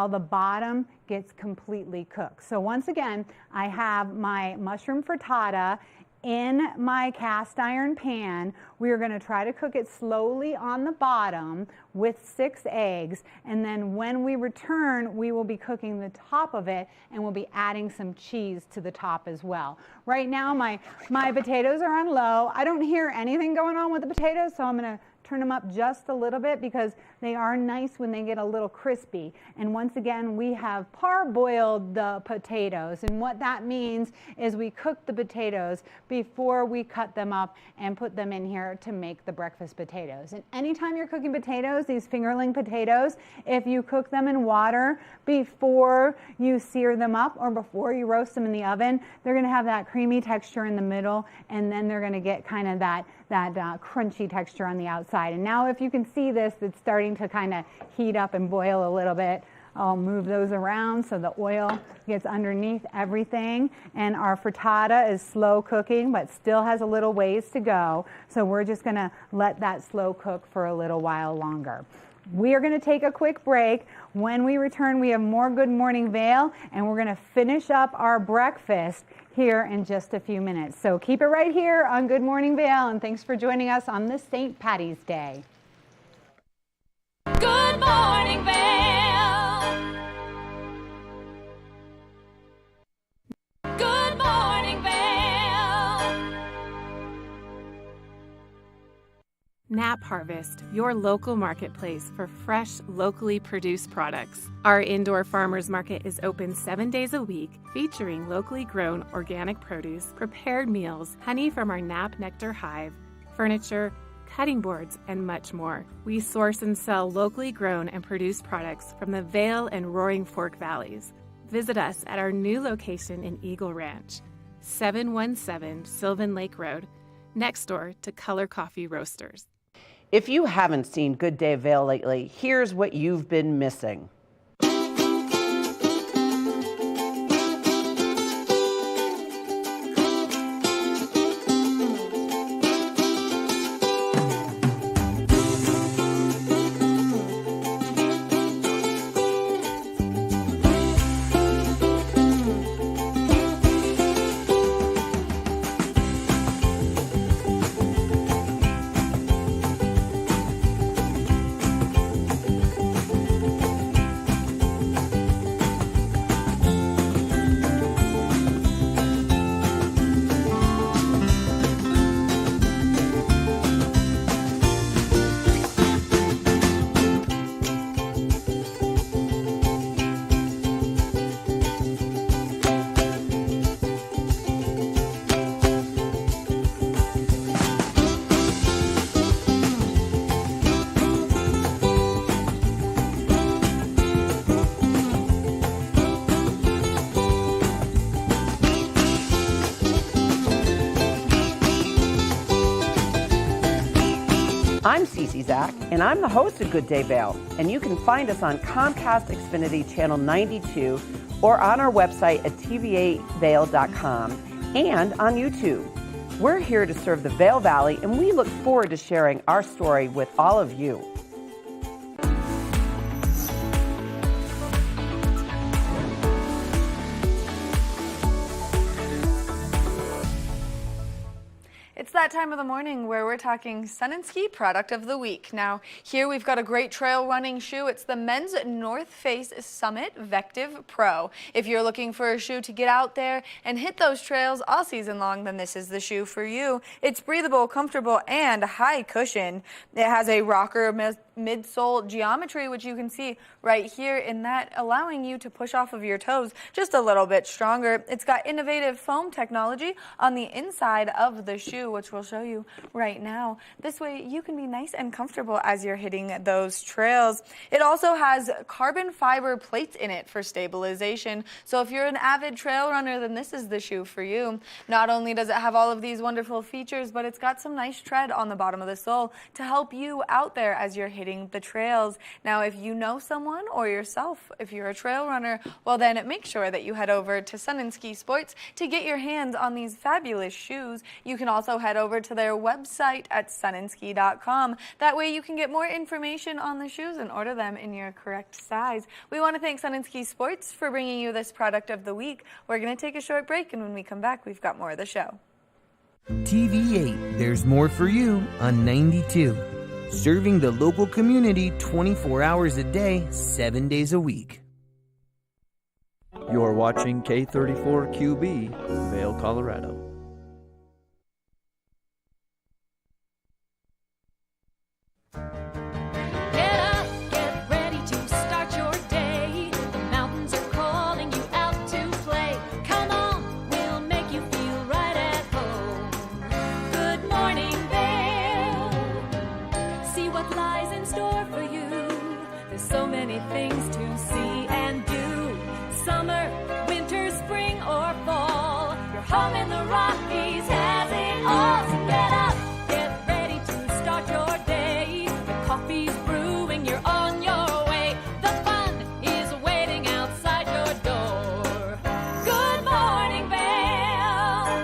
the bottom gets completely cooked. So once again, I have my mushroom frittata in my cast iron pan. We are going to try to cook it slowly on the bottom with 6 eggs, and then when we return, we will be cooking the top of it, and we'll be adding some cheese to the top as well. Right now, my potatoes are on low. I don't hear anything going on with the potatoes, so I'm going to turn them up just a little bit because they are nice when they get a little crispy. And once again, we have parboiled the potatoes, and what that means is we cook the potatoes before we cut them up and put them in here to make the breakfast potatoes. And anytime you're cooking potatoes, these fingerling potatoes, if you cook them in water before you sear them up or before you roast them in the oven, they're going to have that creamy texture in the middle, and then they're going to get kind of that crunchy texture on the outside. And now if you can see this, it's starting to kind of heat up and boil a little bit. I'll move those around so the oil gets underneath everything. And our frittata is slow cooking, but still has a little ways to go. So we're just gonna let that slow cook for a little while longer. We are going to take a quick break. When we return, we have more Good Morning Vail, and we're going to finish up our breakfast here in just a few minutes. So keep it right here on Good Morning Vail, and thanks for joining us on this St. Patty's Day. Good Morning Vail. Good Morning Vail. Nap Harvest, your local marketplace for fresh, locally produced products. Our indoor farmers market is open 7 days a week, featuring locally grown organic produce, prepared meals, honey from our Nap Nectar hive, furniture, cutting boards, and much more. We source and sell locally grown and produced products from the Vail and Roaring Fork Valleys. Visit us at our new location in Eagle Ranch, 717 Sylvan Lake Road, next door to Color Coffee Roasters. If you haven't seen Good Day Vail lately, here's what you've been missing. I'm Cece Zach, and I'm the host of Good Day Vail, and you can find us on Comcast Xfinity Channel 92 or on our website at tv8vail.com and on YouTube. We're here to serve the Vail Valley, and we look forward to sharing our story with all of you. It's that that time of the morning where we're talking Sun and Ski Product of the Week. Now, here we've got a great trail running shoe. It's the men's North Face Summit Vective Pro. If you're looking for a shoe to get out there and hit those trails all season long, then this is the shoe for you. It's breathable, comfortable, and high cushion. It has a rocker midsole geometry, which you can see right here in that, allowing you to push off of your toes just a little bit stronger. It's got innovative foam technology on the inside of the shoe, which we'll show you right now. This way you can be nice and comfortable as you're hitting those trails. It also has carbon fiber plates in it for stabilization. So if you're an avid trail runner, then this is the shoe for you. Not only does it have all of these wonderful features, but it's got some nice tread on the bottom of the sole to help you out there as you're hitting the trails. Now, if you know someone or yourself, if you're a trail runner, well then make sure that you head over to Sun and Ski Sports to get your hands on these fabulous shoes. You can also head over to their website at sunandski.com. That way you can get more information on the shoes and order them in your correct size. We want to thank Sun and Ski Sports for bringing you this product of the week. We're going to take a short break, and when we come back, we've got more of the show. TV8, there's more for you on 92. Serving the local community 24 hours a day, 7 days a week. You're watching K34QB, Vail, Colorado. Get up, get ready to start your day. The mountains are calling you out to play. Come on, we'll make you feel right at home. Good morning, Vail. See what lies in store for you. There's so many things to see and do. Summer, winter, spring, or fall. Your home in the Rockies has it all. So get up, get ready to start your day. The coffee's brewing, you're on your way. The fun is waiting outside your door. Good morning, Vail.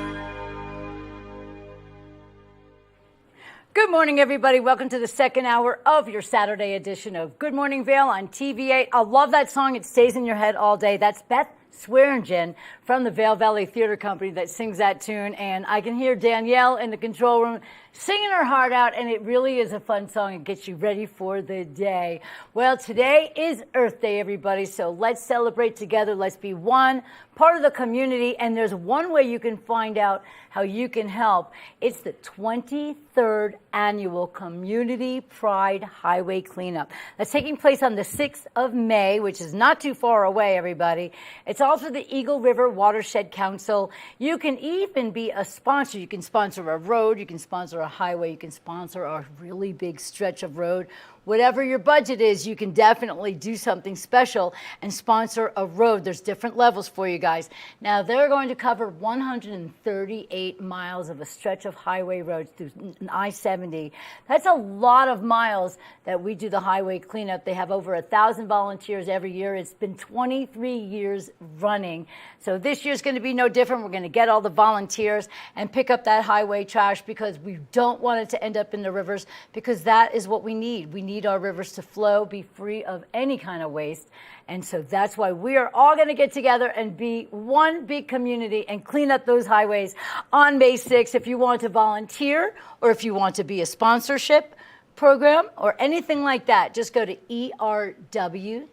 Good morning, everybody. Welcome to the second hour of your Saturday edition of Good Morning Vail on TV8. I love that song. It stays in your head all day. That's Beth Swearingen from the Vail Valley Theater Company that sings that tune. And I can hear Danielle in the control room singing her heart out, and it really is a fun song. It gets you ready for the day. Well, today is Earth Day, everybody, so let's celebrate together. Let's be one part of the community, and there's one way you can find out how you can help. It's the 23rd Annual Community Pride Highway Cleanup. That's taking place on the 6th of May, which is not too far away, everybody. It's also the Eagle River Watershed Council. You can even be a sponsor. You can sponsor a road, you can sponsor a highway, you can sponsor a really big stretch of road. Whatever your budget is, you can definitely do something special and sponsor a road. There's different levels for you guys. Now, they're going to cover 138 miles of a stretch of highway roads through I-70. That's a lot of miles that we do the highway cleanup. They have over 1,000 volunteers every year. It's been 23 years running. So this year's going to be no different. We're going to get all the volunteers and pick up that highway trash because we don't want it to end up in the rivers, because that is what we need. We need our rivers to flow, be free of any kind of waste. And so that's why we are all going to get together and be one big community and clean up those highways on May 6th. If you want to volunteer or if you want to be a sponsorship program or anything like that, just go to erwc.org.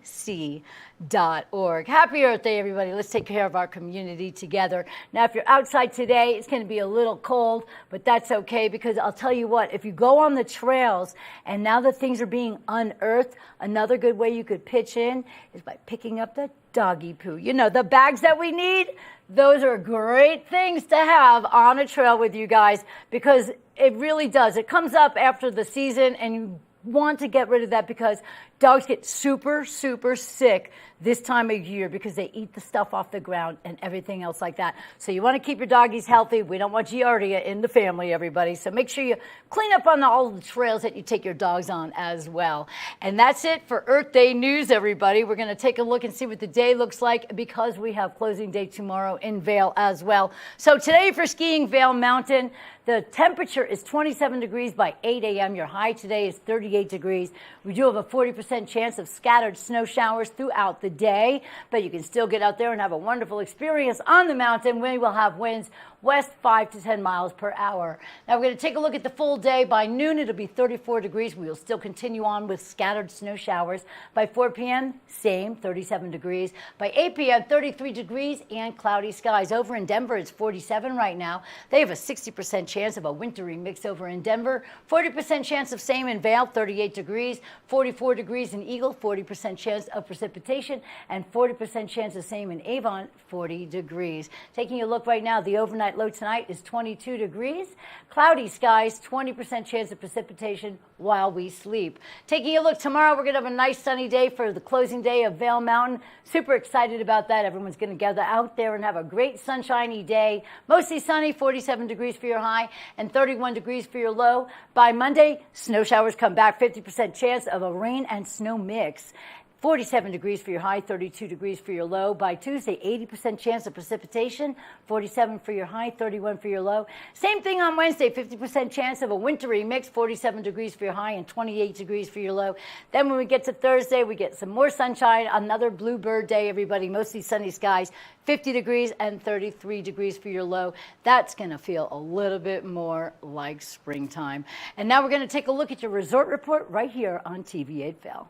Happy Earth Day, everybody. Let's take care of our community together. Now, if you're outside today, it's going to be a little cold, but that's okay, because I'll tell you what, if you go on the trails and now that things are being unearthed, another good way you could pitch in is by picking up the doggy poo. You know, the bags that we need, those are great things to have on a trail with you guys, because it really does. It comes up after the season, and you want to get rid of that because dogs get super, super sick this time of year because they eat the stuff off the ground and everything else like that. So you want to keep your doggies healthy. We don't want Giardia in the family, everybody. So make sure you clean up on all the trails that you take your dogs on as well. And that's it for Earth Day news, everybody. We're going to take a look and see what the day looks like, because we have closing day tomorrow in Vail as well. So today for skiing, Vail Mountain, The temperature is 27 degrees by 8 a.m. Your high today is 38 degrees. We do have a 40% chance of scattered snow showers throughout the day, but you can still get out there and have a wonderful experience on the mountain. We will have winds west 5 to 10 miles per hour. Now we're going to take a look at the full day. By noon, it'll be 34 degrees. We will still continue on with scattered snow showers. By 4 p.m., same, 37 degrees. By 8 p.m., 33 degrees and cloudy skies. Over in Denver, it's 47 right now. They have a 60% chance of a wintry mix over in Denver. 40% chance of same in Vail, 38 degrees. 44 degrees in Eagle, 40% chance of precipitation. And 40% chance of same in Avon, 40 degrees. Taking a look right now, the overnight low tonight is 22 degrees. Cloudy skies, 20% chance of precipitation while we sleep. Taking a look tomorrow, we're going to have a nice sunny day for the closing day of Vail Mountain. Super excited about that. Everyone's going to gather out there and have a great sunshiny day. Mostly sunny, 47 degrees for your high and 31 degrees for your low. By Monday, snow showers come back, 50% chance of a rain and snow mix. 47 degrees for your high, 32 degrees for your low. By Tuesday, 80% chance of precipitation, 47 for your high, 31 for your low. Same thing on Wednesday, 50% chance of a wintry mix, 47 degrees for your high and 28 degrees for your low. Then when we get to Thursday, we get some more sunshine, another bluebird day, everybody, mostly sunny skies, 50 degrees and 33 degrees for your low. That's going to feel a little bit more like springtime. And now we're going to take a look at your resort report right here on TV8 Vail.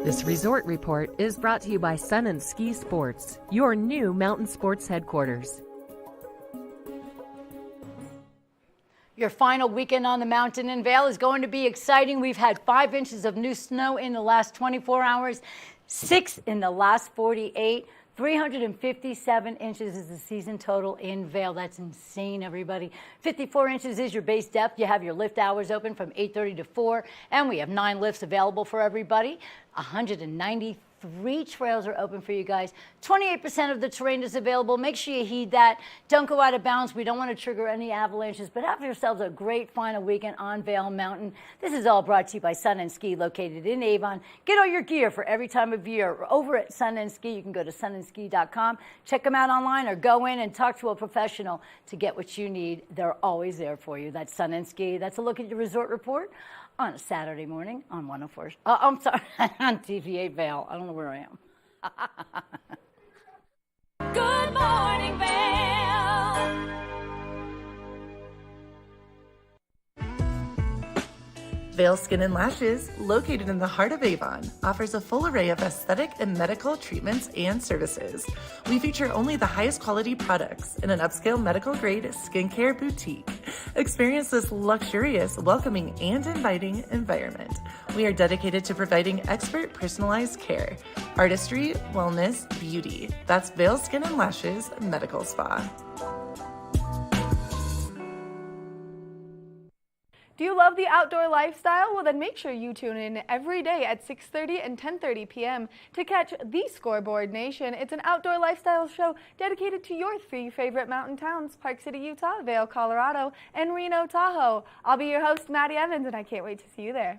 This resort report is brought to you by Sun and Ski Sports, your new mountain sports headquarters. Your final weekend on the mountain in Vail is going to be exciting. We've had 5 inches of new snow in the last 24 hours, 6 in the last 48. 357 inches is the season total in Vail. That's insane, everybody. 54 inches is your base depth. You have your lift hours open from 8:30 to 4, and we have 9 lifts available for everybody. 193 trails are open for you guys. 28% of the terrain is available. Make sure you heed that. Don't go out of bounds. We don't want to trigger any avalanches, but have yourselves a great final weekend on Vail Mountain. This is all brought to you by Sun and Ski, located in Avon. Get all your gear for every time of year over at Sun and Ski. You can go to sunandski.com, check them out online, or go in and talk to a professional to get what you need. They're always there for you. That's Sun and Ski. That's a look at your resort report on a Saturday morning on 104. I'm sorry, on TV8 Vail. I don't know where I am. Good morning, Vail. Vail Skin and Lashes, located in the heart of Avon, offers a full array of aesthetic and medical treatments and services. We feature only the highest quality products in an upscale medical-grade skincare boutique. Experience this luxurious, welcoming, and inviting environment. We are dedicated to providing expert personalized care, artistry, wellness, beauty. That's Vail Skin and Lashes Medical Spa. Do you love the outdoor lifestyle? Well, then make sure you tune in every day at 6:30 and 10:30 p.m. to catch The Scoreboard Nation. It's an outdoor lifestyle show dedicated to your 3 favorite mountain towns: Park City, Utah, Vail, Colorado, and Reno, Tahoe. I'll be your host, Maddie Evans, and I can't wait to see you there.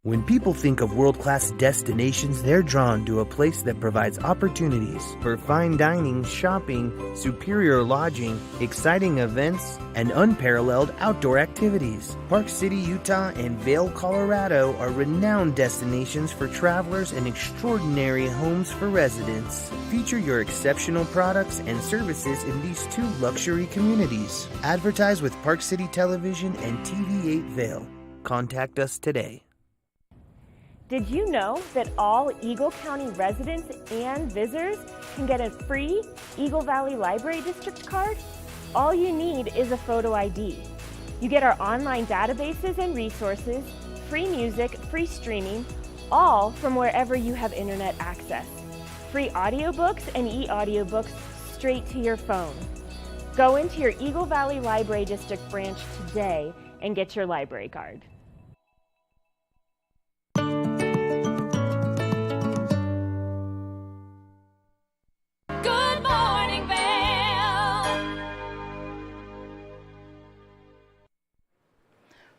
When people think of world-class destinations, they're drawn to a place that provides opportunities for fine dining, shopping, superior lodging, exciting events, and unparalleled outdoor activities. Park City, Utah and Vail, Colorado are renowned destinations for travelers and extraordinary homes for residents. Feature your exceptional products and services in these two luxury communities. Advertise with Park City Television and TV8 Vail. Contact us today. Did you know that all Eagle County residents and visitors can get a free Eagle Valley Library District card? All you need is a photo ID. You get our online databases and resources, free music, free streaming, all from wherever you have internet access. Free audiobooks and e-audiobooks straight to your phone. Go into your Eagle Valley Library District branch today and get your library card. Good Morning Vail.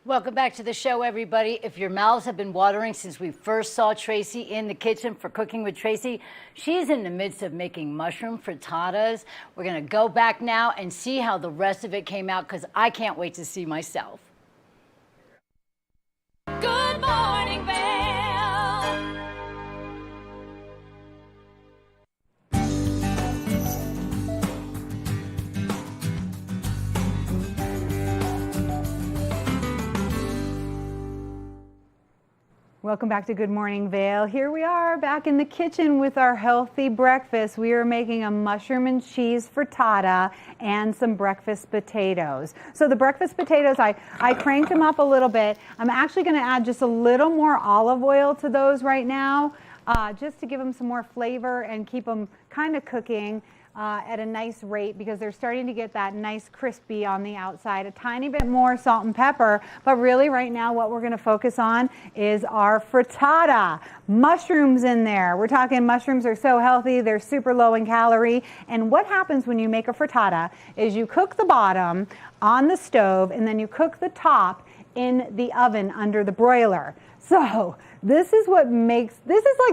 Welcome back to the show, everybody. If your mouths have been watering since we first saw Tracy in the kitchen for Cooking with Tracy, she's in the midst of making mushroom frittatas. We're going to go back now and see how the rest of it came out, because I can't wait to see myself. Good Morning Vail. Welcome back to Good Morning Vail. Here we are back in the kitchen with our healthy breakfast. We are making a mushroom and cheese frittata and some breakfast potatoes. So the breakfast potatoes, I cranked them up a little bit. I'm actually going to add just a little more olive oil to those right now, just to give them some more flavor and keep them kind of cooking at a nice rate, because they're starting to get that nice crispy on the outside. A tiny bit more salt and pepper, but really right now what we're going to focus on is our frittata. Mushrooms in there. We're talking mushrooms are so healthy, they're super low in calorie. And what happens when you make a frittata is you cook the bottom on the stove and then you cook the top in the oven under the broiler. So this is like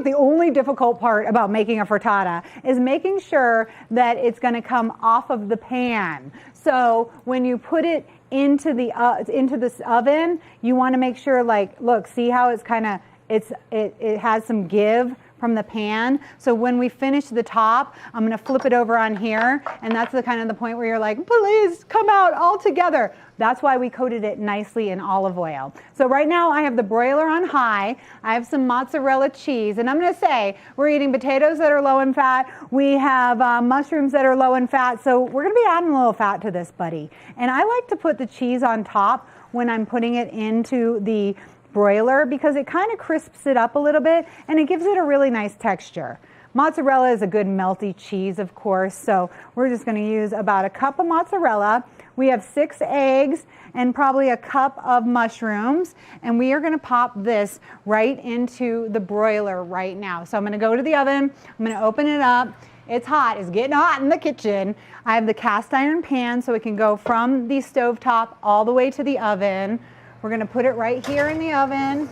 the only difficult part about making a frittata, is making sure that it's going to come off of the pan. So when you put it into this oven, you want to make sure, like, look, see how it's kind of, it has some give from the pan. So when we finish the top, I'm going to flip it over on here, and that's the kind of the point where you're like, please come out all together. That's why we coated it nicely in olive oil. So right now I have the broiler on high. I have some mozzarella cheese, and I'm going to say we're eating potatoes that are low in fat. We have mushrooms that are low in fat. So we're going to be adding a little fat to this, buddy. And I like to put the cheese on top when I'm putting it into the broiler, because it kind of crisps it up a little bit and it gives it a really nice texture. Mozzarella is a good melty cheese, of course, so we're just going to use about a cup of mozzarella. We have 6 eggs and probably a cup of mushrooms, and we are going to pop this right into the broiler right now. So I'm going to go to the oven, I'm going to open it up. It's hot, it's getting hot in the kitchen. I have the cast iron pan so it can go from the stovetop all the way to the oven. We're going to put it right here in the oven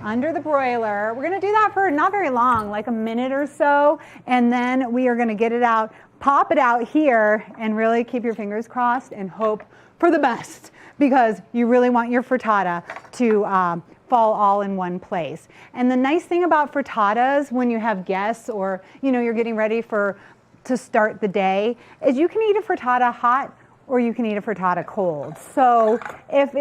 under the broiler. We're going to do that for not very long, like a minute or so, and then we are going to get it out, pop it out here, and really keep your fingers crossed and hope for the best, because you really want your frittata to fall all in one place. And the nice thing about frittatas, when you have guests or you're getting ready to start the day, is you can eat a frittata hot or you can eat a frittata cold. So if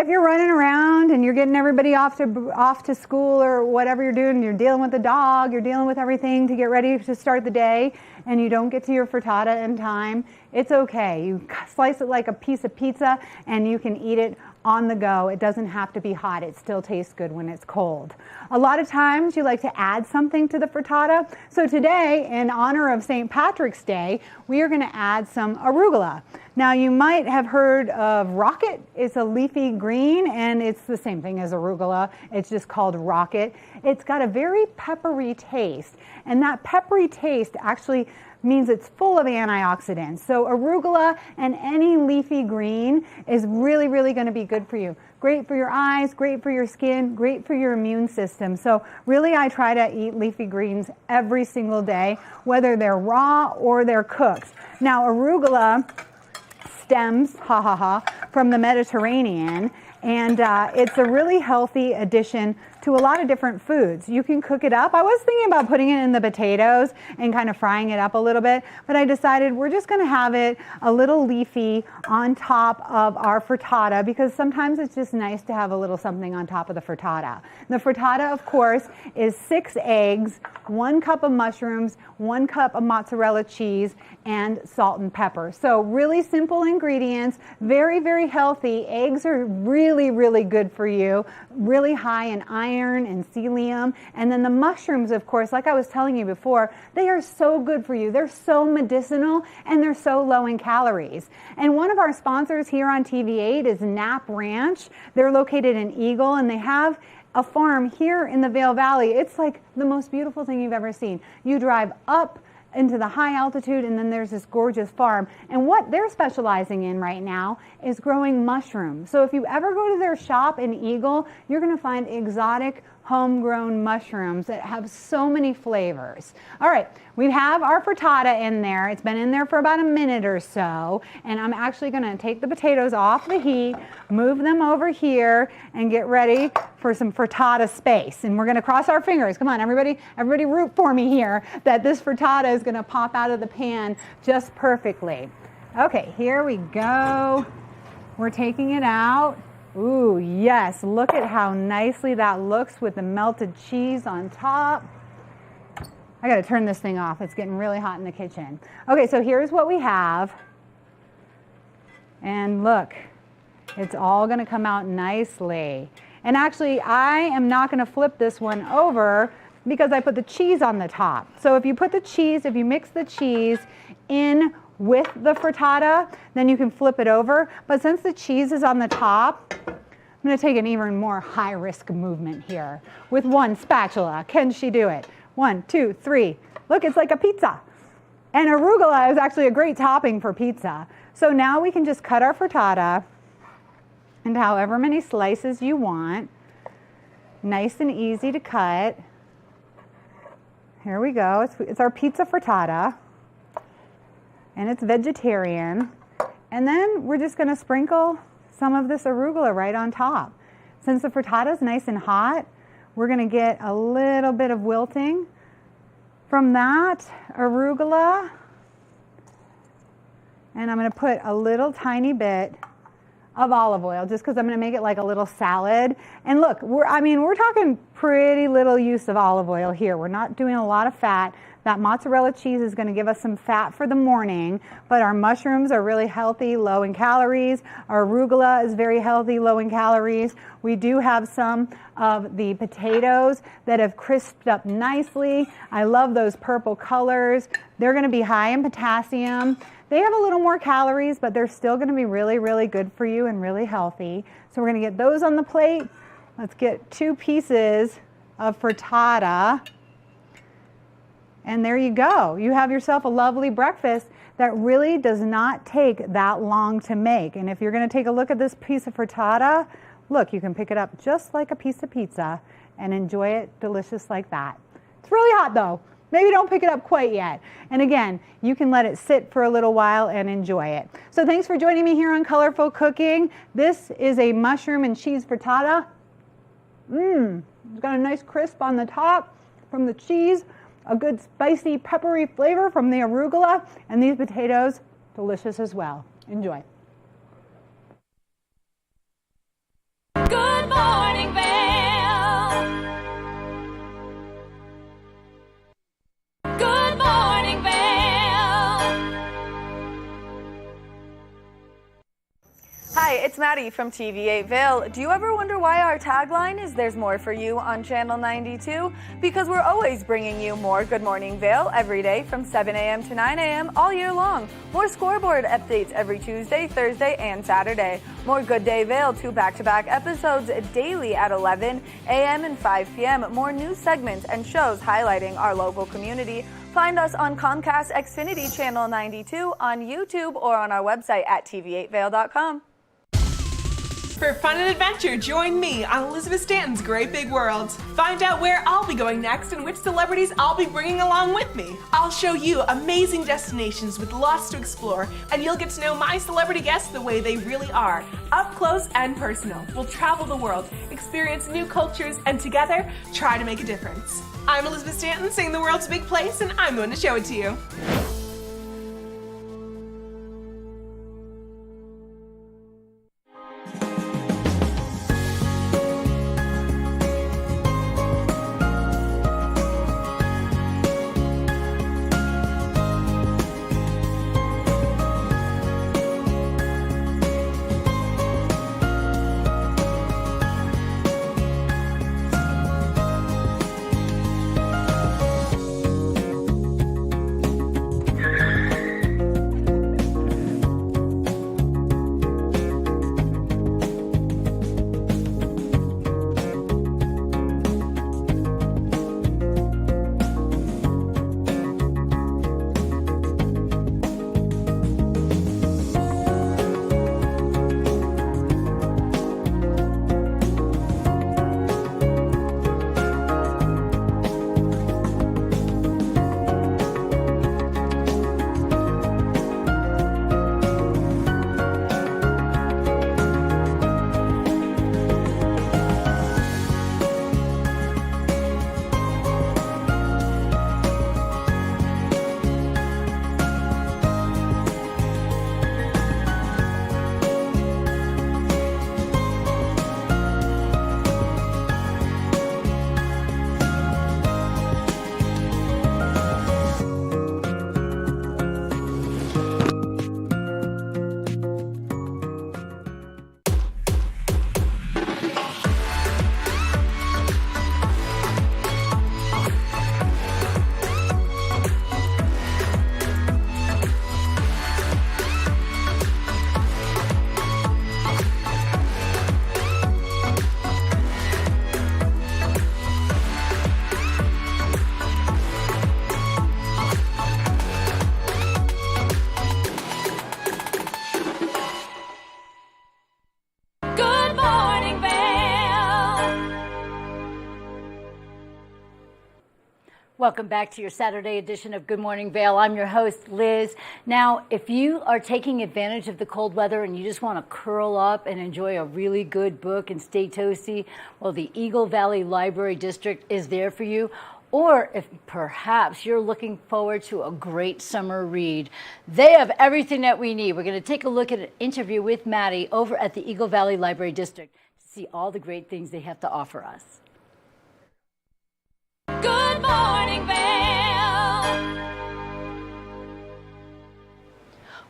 you're running around and you're getting everybody off to school or whatever you're doing, you're dealing with the dog, you're dealing with everything to get ready to start the day, and you don't get to your frittata in time, it's okay. You slice it like a piece of pizza and you can eat it on the go. It doesn't have to be hot. It still tastes good when it's cold. A lot of times you like to add something to the frittata. So today, in honor of St. Patrick's Day, we are going to add some arugula. Now you might have heard of rocket. It's a leafy green and it's the same thing as arugula. It's just called rocket. It's got a very peppery taste, and that peppery taste actually means it's full of antioxidants. So arugula and any leafy green is really, really going to be good for you. Great for your eyes, great for your skin, great for your immune system. So really I try to eat leafy greens every single day, whether they're raw or they're cooked. Now arugula stems, from the Mediterranean, and it's a really healthy addition to a lot of different foods. You can cook it up. I was thinking about putting it in the potatoes and kind of frying it up a little bit, but I decided we're just going to have it a little leafy on top of our frittata, because sometimes it's just nice to have a little something on top of the frittata. The frittata, of course, is 6 eggs, 1 cup of mushrooms, 1 cup of mozzarella cheese, and salt and pepper. So really simple ingredients, very, very healthy. Eggs are really, really good for you, really high in iron and selenium. And then the mushrooms, of course, like I was telling you before, they are so good for you. They're so medicinal and they're so low in calories. And one of our sponsors here on TV8 is Knapp Ranch. They're located in Eagle, and they have a farm here in the Vail Valley. It's like the most beautiful thing you've ever seen. You drive up into the high altitude, and then there's this gorgeous farm. And what they're specializing in right now is growing mushrooms. So if you ever go to their shop in Eagle, you're going to find exotic homegrown mushrooms that have so many flavors. All right, we have our frittata in there. It's been in there for about a minute or so, and I'm actually going to take the potatoes off the heat, move them over here, and get ready for some frittata space. And we're going to cross our fingers. Come on, everybody root for me here that this frittata is going to pop out of the pan just perfectly. Okay, here we go. We're taking it out. Ooh, yes, look at how nicely that looks with the melted cheese on top. I gotta turn this thing off. It's getting really hot in the kitchen. Okay, so here's what we have. And look, it's all gonna come out nicely. And actually, I am not gonna flip this one over because I put the cheese on the top. So if you put the cheese, if you mix the cheese in with the frittata, then you can flip it over. But since the cheese is on the top, I'm going to take an even more high-risk movement here with one spatula. Can she do it? 1, 2, 3. Look, it's like a pizza. And arugula is actually a great topping for pizza. So now we can just cut our frittata into however many slices you want. Nice and easy to cut. Here we go. It's our pizza frittata. And it's vegetarian. And then we're just going to sprinkle some of this arugula right on top. Since the frittata is nice and hot, we're going to get a little bit of wilting from that arugula. And I'm going to put a little tiny bit of olive oil just because I'm going to make it like a little salad. And look, we're talking pretty little use of olive oil here. We're not doing a lot of fat. That mozzarella cheese is going to give us some fat for the morning, but our mushrooms are really healthy, low in calories. Our arugula is very healthy, low in calories. We do have some of the potatoes that have crisped up nicely. I love those purple colors. They're going to be high in potassium. They have a little more calories, but they're still going to be really, really good for you and really healthy. So we're going to get those on the plate. Let's get 2 pieces of frittata. And there you go. You have yourself a lovely breakfast that really does not take that long to make. And if you're going to take a look at this piece of frittata, look, you can pick it up just like a piece of pizza and enjoy it delicious like that. It's really hot though. Maybe don't pick it up quite yet. And again, you can let it sit for a little while and enjoy it. So thanks for joining me here on Colorful Cooking. This is a mushroom and cheese frittata. It's got a nice crisp on the top from the cheese. A good spicy, peppery flavor from the arugula, and these potatoes, delicious as well. Enjoy. Good morning, Vail. Good morning, Vail. Hi, it's Maddie from TV8 Vail. Do you ever wonder why our tagline is "There's more for you" on Channel 92? Because we're always bringing you more Good Morning Vail every day from 7 a.m. to 9 a.m. all year long. More Scoreboard updates every Tuesday, Thursday, and Saturday. More Good Day Vail, 2 back-to-back episodes daily at 11 a.m. and 5 p.m. More news segments and shows highlighting our local community. Find us on Comcast Xfinity Channel 92, on YouTube, or on our website at tv8vail.com. For fun and adventure, join me on Elizabeth Stanton's Great Big World. Find out where I'll be going next and which celebrities I'll be bringing along with me. I'll show you amazing destinations with lots to explore, and you'll get to know my celebrity guests the way they really are, up close and personal. We'll travel the world, experience new cultures, and together, try to make a difference. I'm Elizabeth Stanton, saying the world's a big place, and I'm going to show it to you. Welcome back to your Saturday edition of Good Morning Vail. I'm your host, Liz. Now, if you are taking advantage of the cold weather and you just want to curl up and enjoy a really good book and stay toasty, well, the Eagle Valley Library District is there for you. Or if perhaps you're looking forward to a great summer read, they have everything that we need. We're going to take a look at an interview with Maddie over at the Eagle Valley Library District to see all the great things they have to offer us. Good Morning Vail.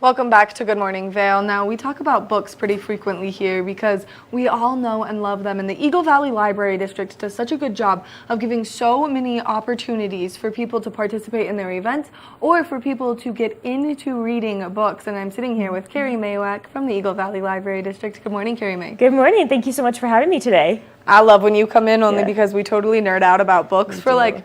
Welcome back to Good Morning Vail. Now, we talk about books pretty frequently here because we all know and love them, and the Eagle Valley Library District does such a good job of giving so many opportunities for people to participate in their events or for people to get into reading books. And I'm sitting here with Carrie Maywak from the Eagle Valley Library District. Good morning, Carrie May. Good morning. Thank you so much for having me today. I love when you come in only because we totally nerd out about books for like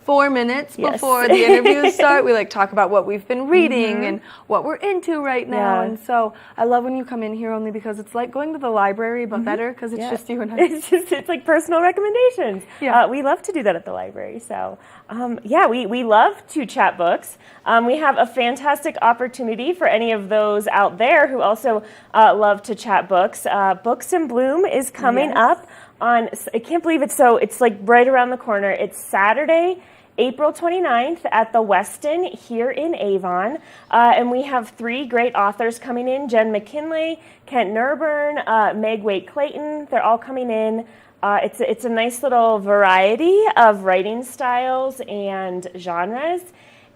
4 minutes before the interviews start. We like talk about what we've been reading and what we're into right now. And so I love when you come in here only because it's like going to the library, but better because it's just you and I. It's like personal recommendations. We love to do that at the library. So we love to chat books. We have a fantastic opportunity for any of those out there who also love to chat books. Books in Bloom is coming up on, I can't believe it's like right around the corner. It's Saturday, April 29th at the Westin here in Avon. And we have 3 great authors coming in, Jen McKinley, Kent Nurburn, Meg Waite-Clayton. They're all coming in. It's a nice little variety of writing styles and genres.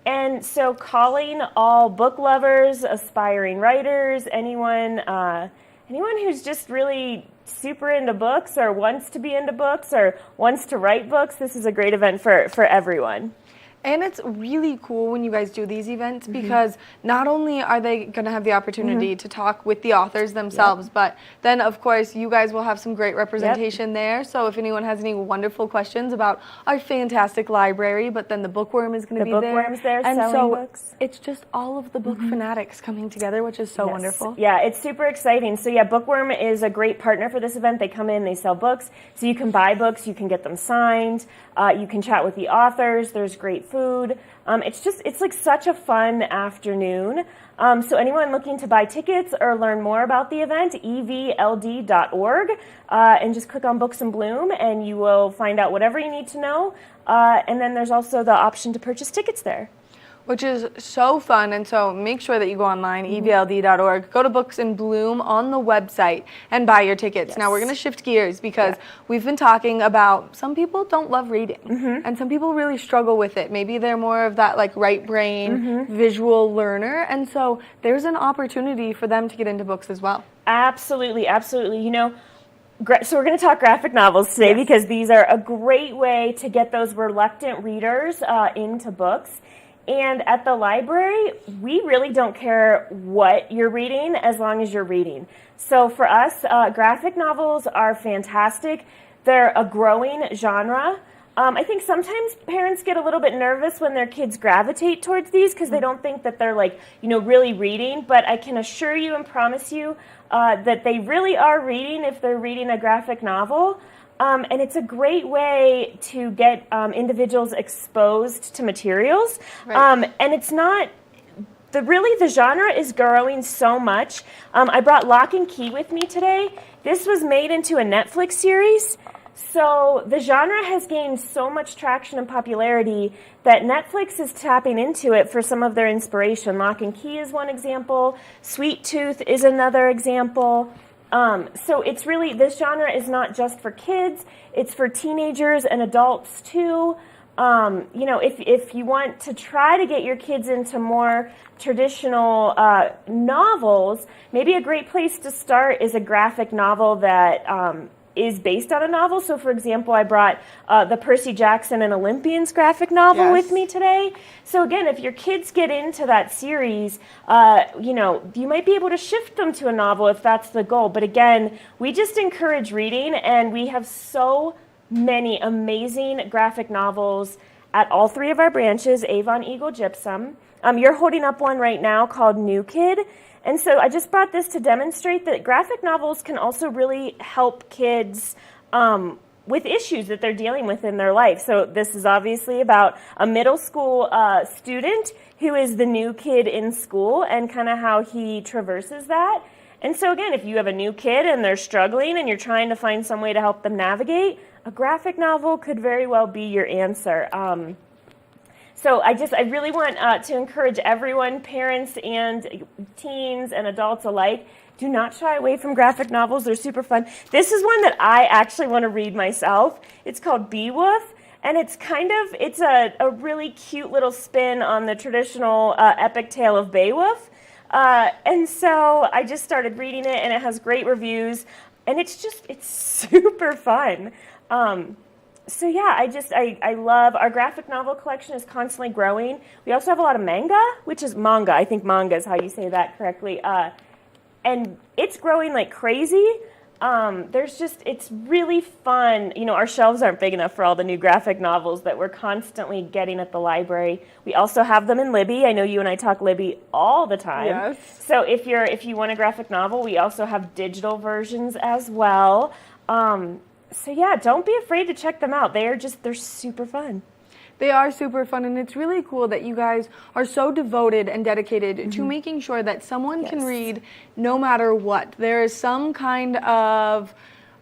And so calling all book lovers, aspiring writers, anyone who's just really super into books or wants to be into books or wants to write books, this is a great event for everyone. And it's really cool when you guys do these events because not only are they going to have the opportunity to talk with the authors themselves, but then, of course, you guys will have some great representation there. So if anyone has any wonderful questions about our fantastic library, but then the bookworm is going to be there. The bookworm's there and selling so books. it's just all of the book fanatics coming together, which is so wonderful. Yeah, it's super exciting. So yeah, Bookworm is a great partner for this event. They come in, they sell books. So you can buy books, you can get them signed, you can chat with the authors, there's great food. It's like such a fun afternoon. So anyone looking to buy tickets or learn more about the event, evld.org, and just click on Books in Bloom and you will find out whatever you need to know. And then there's also the option to purchase tickets there. Which is so fun, and so make sure that you go online, evld.org, go to Books in Bloom on the website, and buy your tickets. Now we're going to shift gears because we've been talking about some people don't love reading, and some people really struggle with it. Maybe they're more of that like right brain, visual learner, and so there's an opportunity for them to get into books as well. Absolutely, absolutely. You know, so we're going to talk graphic novels today because these are a great way to get those reluctant readers into books. And at the library, we really don't care what you're reading as long as you're reading. So for us, graphic novels are fantastic. They're a growing genre. I think sometimes parents get a little bit nervous when their kids gravitate towards these because they don't think that they're like, you know, really reading. But I can assure you and promise you that they really are reading if they're reading a graphic novel. And it's a great way to get individuals exposed to materials. And it's not, the genre is growing so much. I brought Lock and Key with me today. This was made into a Netflix series. So the genre has gained so much traction and popularity that Netflix is tapping into it for some of their inspiration. Lock and Key is one example. Sweet Tooth is another example. So it's really, this genre is not just for kids, it's for teenagers and adults too. You know, if you want to try to get your kids into more traditional novels, maybe a great place to start is a graphic novel that is based on a novel. So for example, I brought the Percy Jackson and Olympians graphic novel with me today. So again, if your kids get into that series, you know, you might be able to shift them to a novel if that's the goal. But again, we just encourage reading, and we have so many amazing graphic novels at all three of our branches, Avon, Eagle, Gypsum. You're holding up one right now called New Kid. And so I just brought this to demonstrate that graphic novels can also really help kids with issues that they're dealing with in their life. So this is obviously about a middle school student who is the new kid in school and kind of how he traverses that. And so again, if you have a new kid and they're struggling and you're trying to find some way to help them navigate, a graphic novel could very well be your answer. So I really want to encourage everyone, parents and teens and adults alike, do not shy away from graphic novels. They're super fun. This is one that I actually want to read myself. It's called Beowulf, and it's a really cute little spin on the traditional epic tale of Beowulf. And so I just started reading it, and it has great reviews, and it's super fun. So yeah, I love our graphic novel collection is constantly growing. We also have a lot of manga, which is manga. I think manga is how you say that correctly. And it's growing like crazy. It's really fun. You know, our shelves aren't big enough for all the new graphic novels that we're constantly getting at the library. We also have them in Libby. I know you and I talk Libby all the time. Yes. So if you want a graphic novel, we also have digital versions as well. So yeah, don't be afraid to check them out. They're super fun. They are super fun, and it's really cool that you guys are so devoted and dedicated to making sure that someone can read no matter what. There is some kind of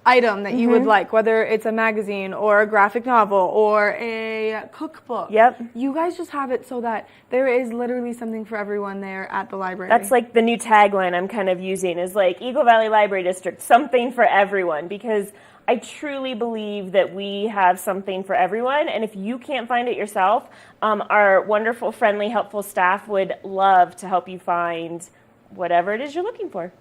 item that you would like, whether it's a magazine or a graphic novel or a cookbook. Yep. You guys just have it so that there is literally something for everyone there at the library. That's like the new tagline I'm kind of using is like Eagle Valley Library District, something for everyone, because I truly believe that we have something for everyone, and if you can't find it yourself, our wonderful, friendly, helpful staff would love to help you find whatever it is you're looking for.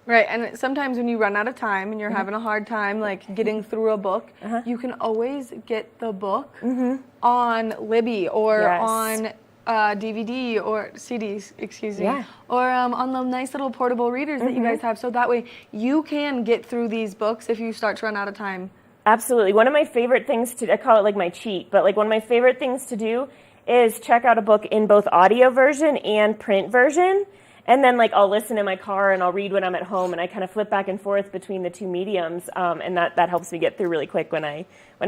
Right, and sometimes when you run out of time and you're having a hard time like getting through a book, you can always get the book on Libby or on DVD or CDs, excuse me, or on the nice little portable readers that you guys have. So that way you can get through these books if you start to run out of time. Absolutely. One of my favorite things to, I call it like my cheat, but like one of my favorite things to do is check out a book in both audio version and print version. And then like I'll listen in my car and I'll read when I'm at home, and I kind of flip back and forth between the two mediums, and that helps me get through really quick when I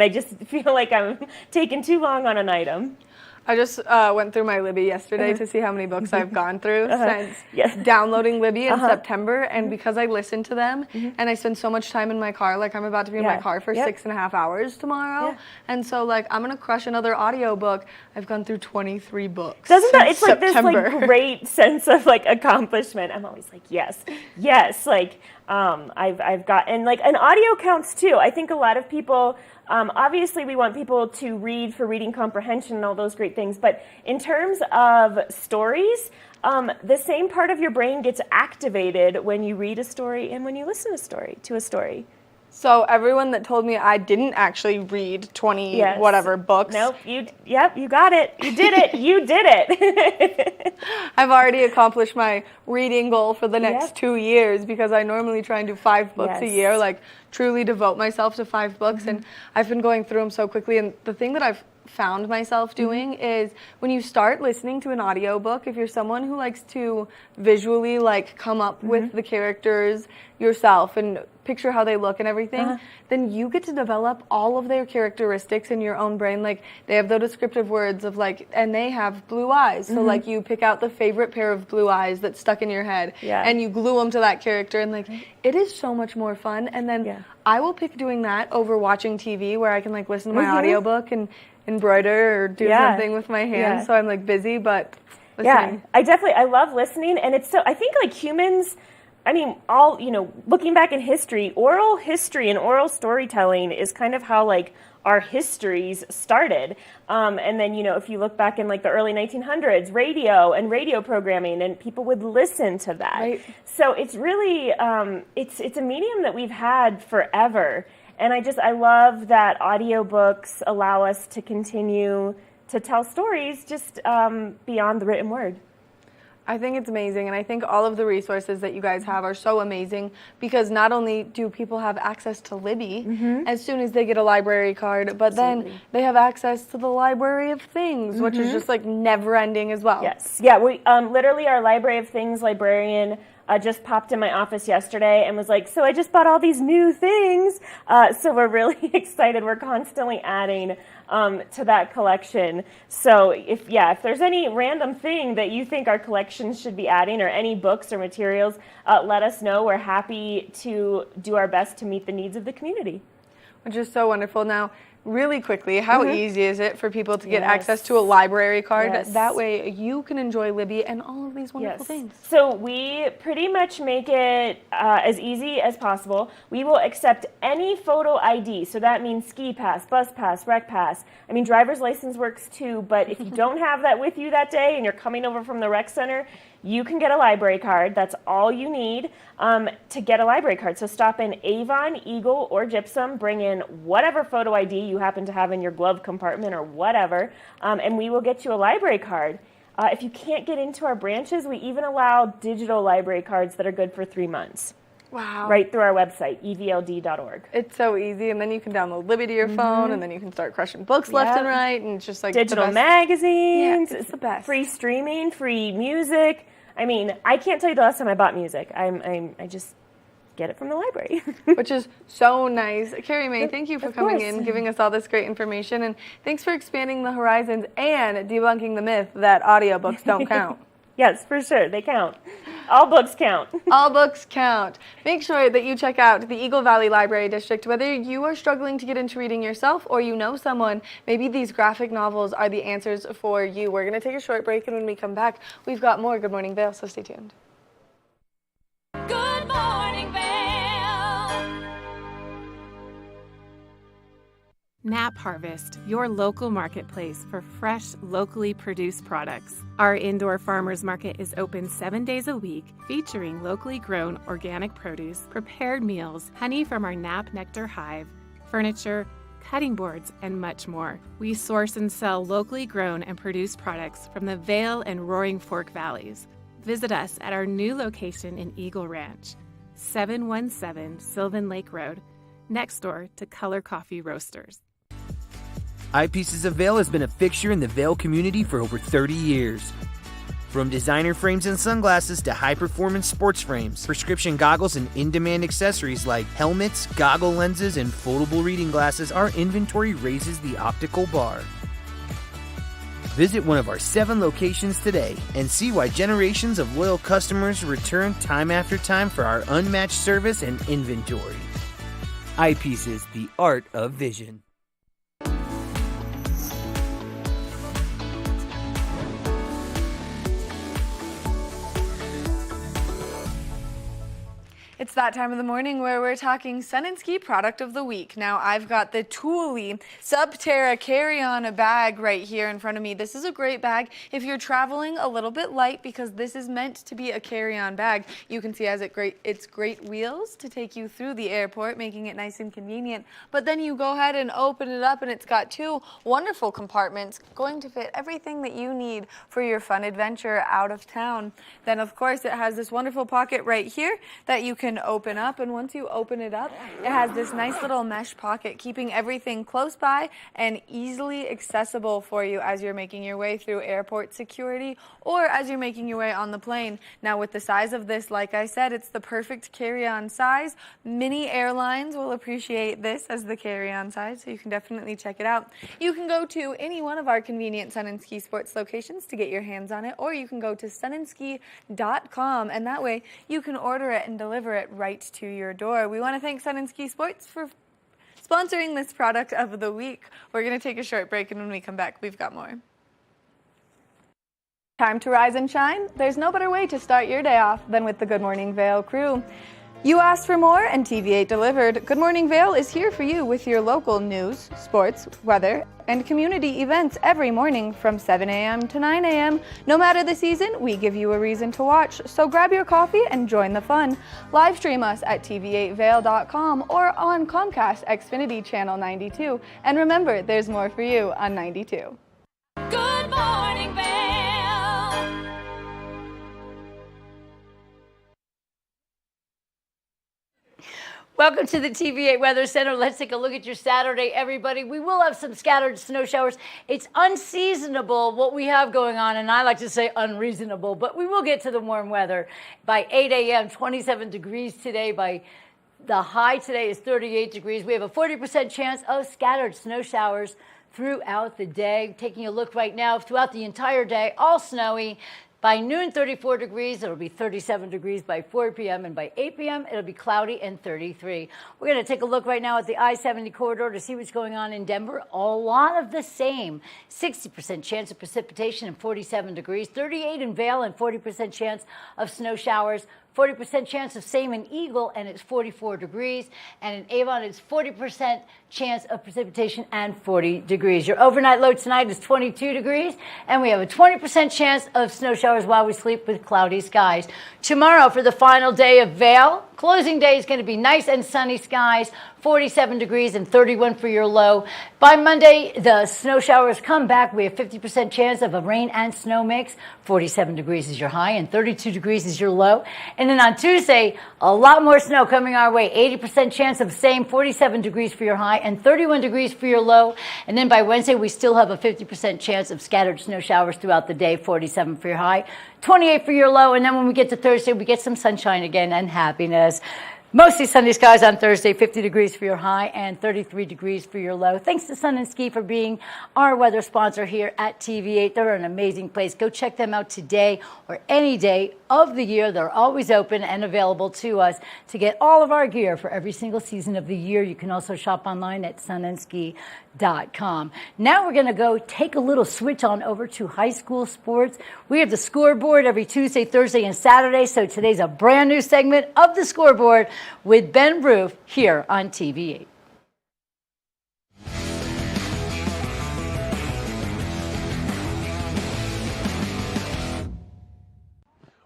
just feel like I'm taking too long on an item. I just went through my Libby yesterday to see how many books I've gone through since downloading Libby in September, and because I listen to them and I spend so much time in my car, like I'm about to be in my car for 6.5 hours tomorrow, and so like I'm gonna crush another audio book. I've gone through 23 books. Doesn't that, it's like September. this like great sense of like accomplishment. I'm always like, yes, like I've got, and like an audio counts too. I think a lot of people, obviously we want people to read for reading comprehension and all those great things, but in terms of stories, the same part of your brain gets activated when you read a story and when you listen to a story. So everyone that told me I didn't actually read 20 whatever books. Nope, you got it. You did it. You did it. I've already accomplished my reading goal for the next 2 years, because I normally try and do 5 books a year, like truly devote myself to 5 books, and I've been going through them so quickly. And the thing that I've found myself doing is when you start listening to an audiobook, if you're someone who likes to visually like come up with the characters yourself and picture how they look and everything, then you get to develop all of their characteristics in your own brain. Like they have the descriptive words of like, and they have blue eyes. So like you pick out the favorite pair of blue eyes that's stuck in your head and you glue them to that character, and like it is so much more fun. And then I will pick doing that over watching TV, where I can like listen to my audiobook and embroider or do something with my hands, so I'm like busy but listening. I love listening, and it's so, I think like humans, I mean, all, looking back in history, oral history and oral storytelling is kind of how like our histories started. And then, if you look back in like the early 1900s, radio and radio programming, and people would listen to that. Right. So it's really, it's a medium that we've had forever. And I love that audiobooks allow us to continue to tell stories just beyond the written word. I think it's amazing, and I think all of the resources that you guys have are so amazing, because not only do people have access to Libby as soon as they get a library card, but then they have access to the Library of Things, which is just like never-ending as well. Yes. Yeah, we literally, our Library of Things librarian just popped in my office yesterday and was like, so I just bought all these new things. So we're really excited. We're constantly adding to that collection. So if there's any random thing that you think our collections should be adding, or any books or materials, let us know. We're happy to do our best to meet the needs of the community. Which is so wonderful. Now, really quickly, how easy is it for people to get access to a library card? That way you can enjoy Libby and all of these wonderful things. So we pretty much make it as easy as possible. We will accept any photo ID. So that means ski pass, bus pass, rec pass. I mean, driver's license works too, but if you don't have that with you that day and you're coming over from the rec center, you can get a library card. That's all you need to get a library card. So stop in Avon, Eagle, or Gypsum. Bring in whatever photo ID you happen to have in your glove compartment or whatever, and we will get you a library card. If you can't get into our branches, we even allow digital library cards that are good for 3 months. Wow. Right through our website, evld.org. It's so easy, and then you can download Libby to your phone, and then you can start crushing books left and right, and it's just like digital magazines. Yeah, it's the best. Free streaming, free music. I mean, I can't tell you the last time I bought music. I just get it from the library. Which is so nice. Carrie Mae, thank you for coming in, giving us all this great information, and thanks for expanding the horizons and debunking the myth that audiobooks don't count. Yes, for sure, they count. All books count. All books count. Make sure that you check out the Eagle Valley Library District. Whether you are struggling to get into reading yourself or you know someone, maybe these graphic novels are the answers for you. We're going to take a short break, and when we come back, we've got more Good Morning Vail, so stay tuned. Good Morning Vail. Nap Harvest, your local marketplace for fresh, locally produced products. Our indoor farmers market is open 7 days a week, featuring locally grown organic produce, prepared meals, honey from our Nap Nectar hive, furniture, cutting boards, and much more. We source and sell locally grown and produced products from the Vail and Roaring Fork Valleys. Visit us at our new location in Eagle Ranch, 717 Sylvan Lake Road, next door to Color Coffee Roasters. Eyepieces of Vail has been a fixture in the Vail community for over 30 years. From designer frames and sunglasses to high-performance sports frames, prescription goggles, and in-demand accessories like helmets, goggle lenses, and foldable reading glasses, our inventory raises the optical bar. Visit one of our 7 locations today and see why generations of loyal customers return time after time for our unmatched service and inventory. Eyepieces, the art of vision. It's that time of the morning where we're talking Sun and Ski product of the week. Now, I've got the Thule Subterra carry-on bag right here in front of me. This is a great bag if you're traveling a little bit light, because this is meant to be a carry-on bag. You can see it's great wheels to take you through the airport, making it nice and convenient. But then you go ahead and open it up, and it's got 2 wonderful compartments going to fit everything that you need for your fun adventure out of town. Then, of course, it has this wonderful pocket right here that you can open up, and once you open it up, it has this nice little mesh pocket, keeping everything close by and easily accessible for you as you're making your way through airport security or as you're making your way on the plane. Now, with the size of this, like I said, it's the perfect carry-on size. Many airlines will appreciate this as the carry-on size, so you can definitely check it out. You can go to any one of our convenient Sun and Ski Sports locations to get your hands on it, or you can go to sunandski.com, and that way you can order it and deliver it right to your door. We want to thank Sun and Ski Sports for sponsoring this product of the week. We're going to take a short break, and when we come back, we've got more. Time to rise and shine. There's no better way to start your day off than with the Good Morning Vail crew. You asked for more, and TV8 delivered. Good Morning Vail is here for you with your local news, sports, weather, and community events every morning from 7 a.m. to 9 a.m. No matter the season, we give you a reason to watch, so grab your coffee and join the fun. Live stream us at tv8vail.com or on Comcast Xfinity Channel 92. And remember, there's more for you on 92. Good Morning Vail. Welcome to the TV8 Weather Center. Let's take a look at your Saturday, everybody. We will have some scattered snow showers. It's unseasonable what we have going on, and I like to say unreasonable, but we will get to the warm weather. By 8 a.m., 27 degrees today. By the high today is 38 degrees. We have a 40% chance of scattered snow showers throughout the day. Taking a look right now, throughout the entire day, all snowy. By noon, 34 degrees. It'll be 37 degrees by 4 p.m. And by 8 p.m., it'll be cloudy and 33. We're going to take a look right now at the I-70 corridor to see what's going on in Denver. A lot of the same. 60% chance of precipitation and 47 degrees. 38 in Vail and 40% chance of snow showers. 40% chance of same in Eagle, and it's 44 degrees. And in Avon, it's 40% chance of precipitation and 40 degrees. Your overnight low tonight is 22 degrees, and we have a 20% chance of snow showers while we sleep with cloudy skies. Tomorrow, for the final day of Vail, closing day is going to be nice and sunny skies, 47 degrees and 31 for your low. By Monday, the snow showers come back. We have 50% chance of a rain and snow mix. 47 degrees is your high and 32 degrees is your low. And then on Tuesday, a lot more snow coming our way. 80% chance of same, 47 degrees for your high and 31 degrees for your low. And then by Wednesday, we still have a 50% chance of scattered snow showers throughout the day, 47 for your high, 28 for your low. And then when we get to Thursday, we get some sunshine again and happiness. Mostly sunny skies on Thursday, 50 degrees for your high and 33 degrees for your low. Thanks to Sun and Ski for being our weather sponsor here at TV8. They're an amazing place. Go check them out today or any day of the year. They're always open and available to us to get all of our gear for every single season of the year. You can also shop online at sunandski.com. Now we're going to go take a little switch on over to high school sports. We have the Scoreboard every Tuesday, Thursday, and Saturday. So today's a brand new segment of the Scoreboard with Ben Roof here on TV8.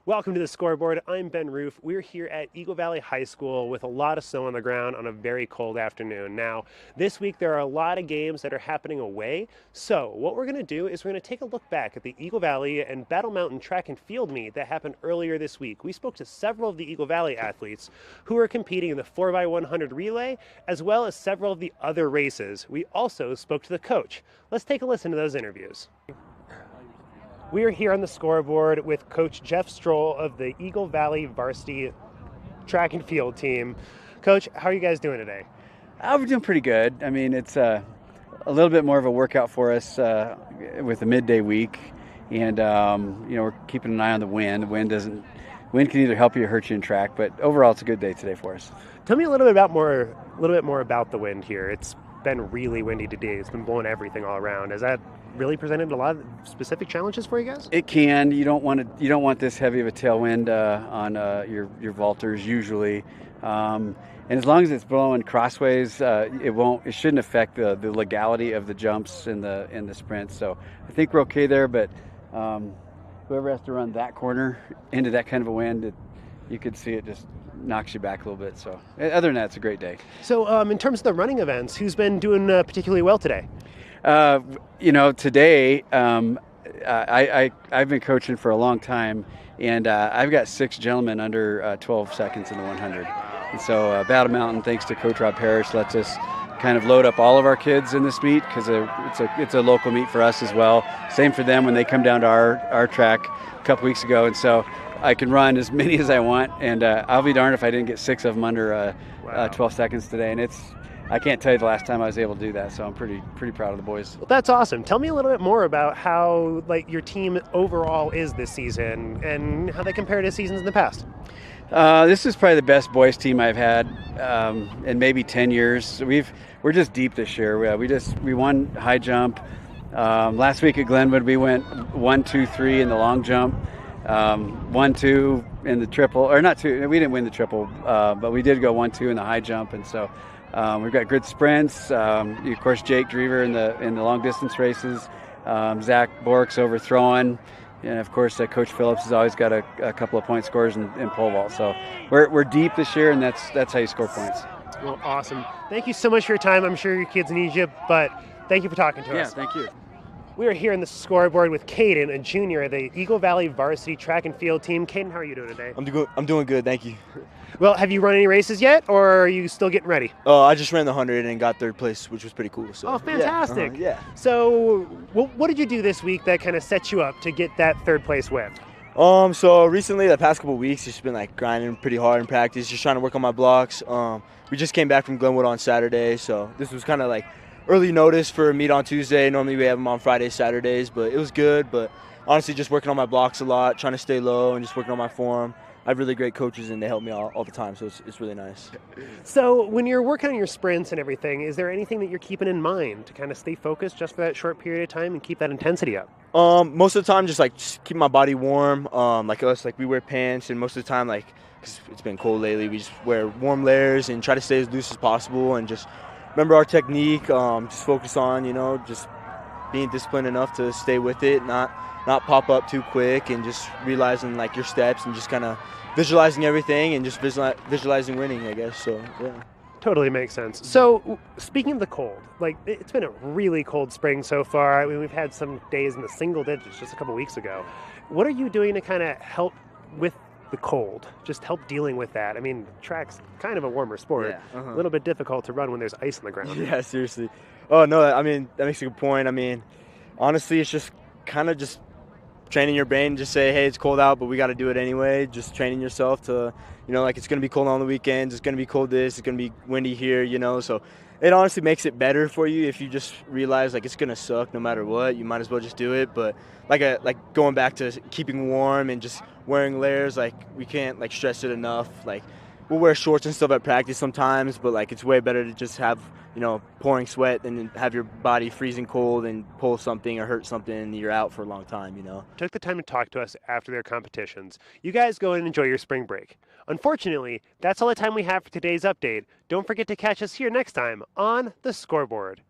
Welcome to the Scoreboard. I'm Ben Roof. We're here at Eagle Valley High School with a lot of snow on the ground on a very cold afternoon. Now, this week there are a lot of games that are happening away. So what we're going to do is we're going to take a look back at the Eagle Valley and Battle Mountain track and field meet that happened earlier this week. We spoke to several of the Eagle Valley athletes who are competing in the 4x100 relay, as well as several of the other races. We also spoke to the coach. Let's take a listen to those interviews. We are here on the Scoreboard with Coach Jeff Stroll of the Eagle Valley varsity track and field team. Coach, how are you guys doing today? We're doing pretty good. I mean, it's a little bit more of a workout for us with the midday week, and we're keeping an eye on the wind. The wind can either help you or hurt you in track, but overall, it's a good day today for us. Tell me a little bit more about the wind here. It's been really windy today. It's been blowing everything all around. Has that really presented a lot of specific challenges for you guys? It can. You don't want this heavy of a tailwind on your vaulters usually, and as long as it's blowing crossways, it shouldn't affect the legality of the jumps in the sprints. So I think we're okay there. But whoever has to run that corner into that kind of a wind, you could see it just knocks you back a little bit. So other than that, it's a great day. So in terms of the running events, who's been doing particularly well today? Today I've been coaching for a long time, and I've got 6 gentlemen under 12 seconds in the 100. And so Battle Mountain, thanks to Coach Rob Parrish, lets us kind of load up all of our kids in this meet because it's a local meet for us as well. Same for them when they come down to our track a couple weeks ago. And so I can run as many as I want, and I'll be darned if I didn't get 6 of them under 12 seconds today. And I can't tell you the last time I was able to do that, so I'm pretty proud of the boys. Well, that's awesome. Tell me a little bit more about how your team overall is this season and how they compare to seasons in the past. This is probably the best boys team I've had in maybe 10 years. We're just deep this year. We won high jump. Last week at Glenwood we went 1, 2, 3 in the long jump. 1, 2 in the triple, or not 2. We didn't win the triple, but we did go 1, 2 in the high jump, and so we've got good sprints. Of course, Jake Drever in the long distance races. Zach Bork's overthrowing, and of course, Coach Phillips has always got a couple of point scores in pole vault. So we're deep this year, and that's how you score points. Well, awesome. Thank you so much for your time. I'm sure your kids need you, but thank you for talking to us. Yeah, thank you. We are here in the Scoreboard with Caden, a junior of the Eagle Valley varsity track and field team. Caden, how are you doing today? I'm doing good, thank you. Well, have you run any races yet, or are you still getting ready? I just ran the 100 and got 3rd place, which was pretty cool. So. Oh, fantastic. Yeah. So what did you do this week that kind of set you up to get that 3rd place win? So recently, the past couple of weeks, just been grinding pretty hard in practice, just trying to work on my blocks. We just came back from Glenwood on Saturday, so this was kind of early notice for a meet on Tuesday. Normally we have them on Fridays, Saturdays, but it was good. But honestly, just working on my blocks a lot, trying to stay low and just working on my form. I have really great coaches, and they help me all the time, so it's really nice. So when you're working on your sprints and everything, is there anything that you're keeping in mind to kind of stay focused just for that short period of time and keep that intensity up? Most of the time, just keep my body warm. We wear pants, and most of the time, because it's been cold lately, we just wear warm layers and try to stay as loose as possible and just remember our technique, just focus on, just being disciplined enough to stay with it, not pop up too quick, and just realizing your steps and just kind of visualizing everything and just visualizing winning, I guess. So, yeah. Totally makes sense. So, speaking of the cold, it's been a really cold spring so far. I mean, we've had some days in the single digits just a couple weeks ago. What are you doing to kind of help with the cold, just help dealing with that? I mean, track's kind of a warmer sport. Yeah, a little bit difficult to run when there's ice on the ground. Yeah, seriously. Oh, no, I mean, that makes a good point. I mean, honestly, it's just kind of just training your brain, just say, hey, it's cold out, but we got to do it anyway. Just training yourself to, it's going to be cold on the weekends, it's going to be cold this, it's going to be windy here, so it honestly makes it better for you if you just realize it's going to suck no matter what. You might as well just do it. But going back to keeping warm and just wearing layers, we can't stress it enough. We'll wear shorts and stuff at practice sometimes, but it's way better to just have pouring sweat than have your body freezing cold and pull something or hurt something and you're out for a long time. Took the time to talk to us after their competitions. You guys go and enjoy your spring break. Unfortunately, that's all the time we have for today's update. Don't forget to catch us here next time on the Scoreboard.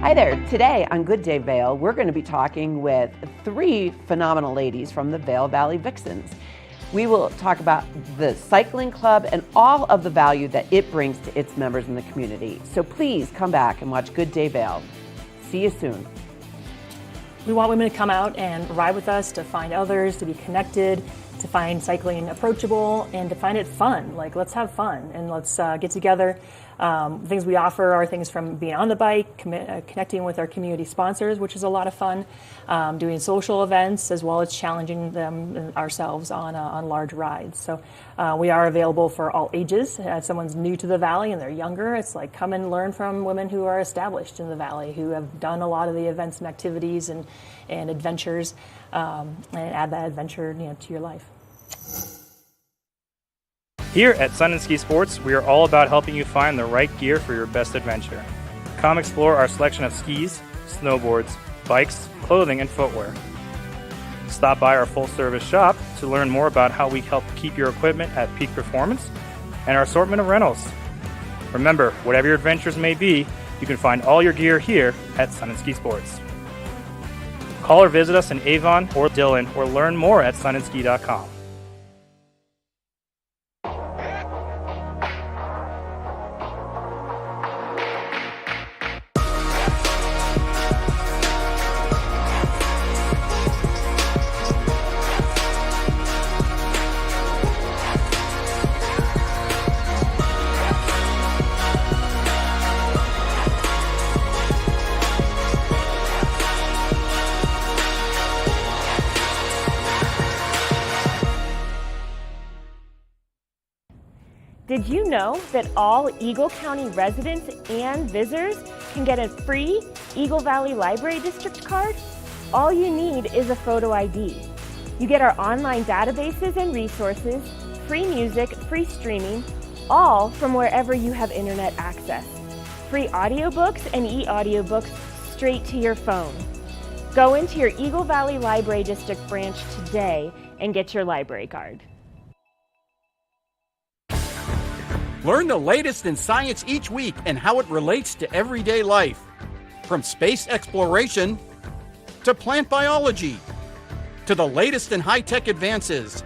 Hi there. Today on Good Day Vail, we're going to be talking with 3 phenomenal ladies from the Vail Valley Vixens. We will talk about the cycling club and all of the value that it brings to its members in the community. So please come back and watch Good Day Vail. See you soon. We want women to come out and ride with us, to find others, to be connected, to find cycling approachable, and to find it fun. Like, let's have fun and let's get together. Things we offer are things from being on the bike, connecting with our community sponsors, which is a lot of fun, doing social events, as well as challenging them ourselves on large rides. So we are available for all ages. If someone's new to the Valley and they're younger, it's like come and learn from women who are established in the Valley, who have done a lot of the events and activities and adventures, and add that adventure to your life. Here at Sun and Ski Sports, we are all about helping you find the right gear for your best adventure. Come explore our selection of skis, snowboards, bikes, clothing, and footwear. Stop by our full-service shop to learn more about how we help keep your equipment at peak performance and our assortment of rentals. Remember, whatever your adventures may be, you can find all your gear here at Sun and Ski Sports. Call or visit us in Avon or Dillon or learn more at sunandski.com. Did you know that all Eagle County residents and visitors can get a free Eagle Valley Library District card? All you need is a photo ID. You get our online databases and resources, free music, free streaming, all from wherever you have internet access. Free audiobooks and e-audiobooks straight to your phone. Go into your Eagle Valley Library District branch today and get your library card. Learn the latest in science each week and how it relates to everyday life. From space exploration to plant biology to the latest in high-tech advances.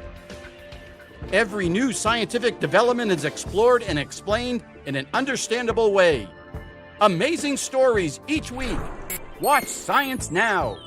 Every new scientific development is explored and explained in an understandable way. Amazing stories each week. Watch Science Now.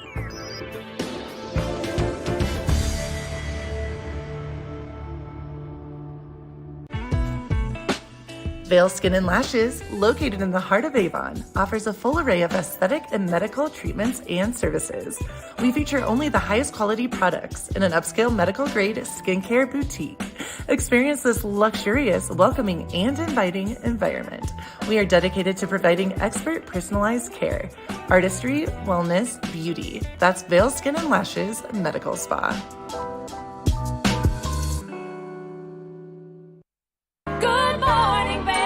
Vail Skin and Lashes, located in the heart of Avon, offers a full array of aesthetic and medical treatments and services. We feature only the highest quality products in an upscale medical-grade skincare boutique. Experience this luxurious, welcoming, and inviting environment. We are dedicated to providing expert personalized care, artistry, wellness, beauty. That's Vail Skin and Lashes Medical Spa. Good morning, Vail.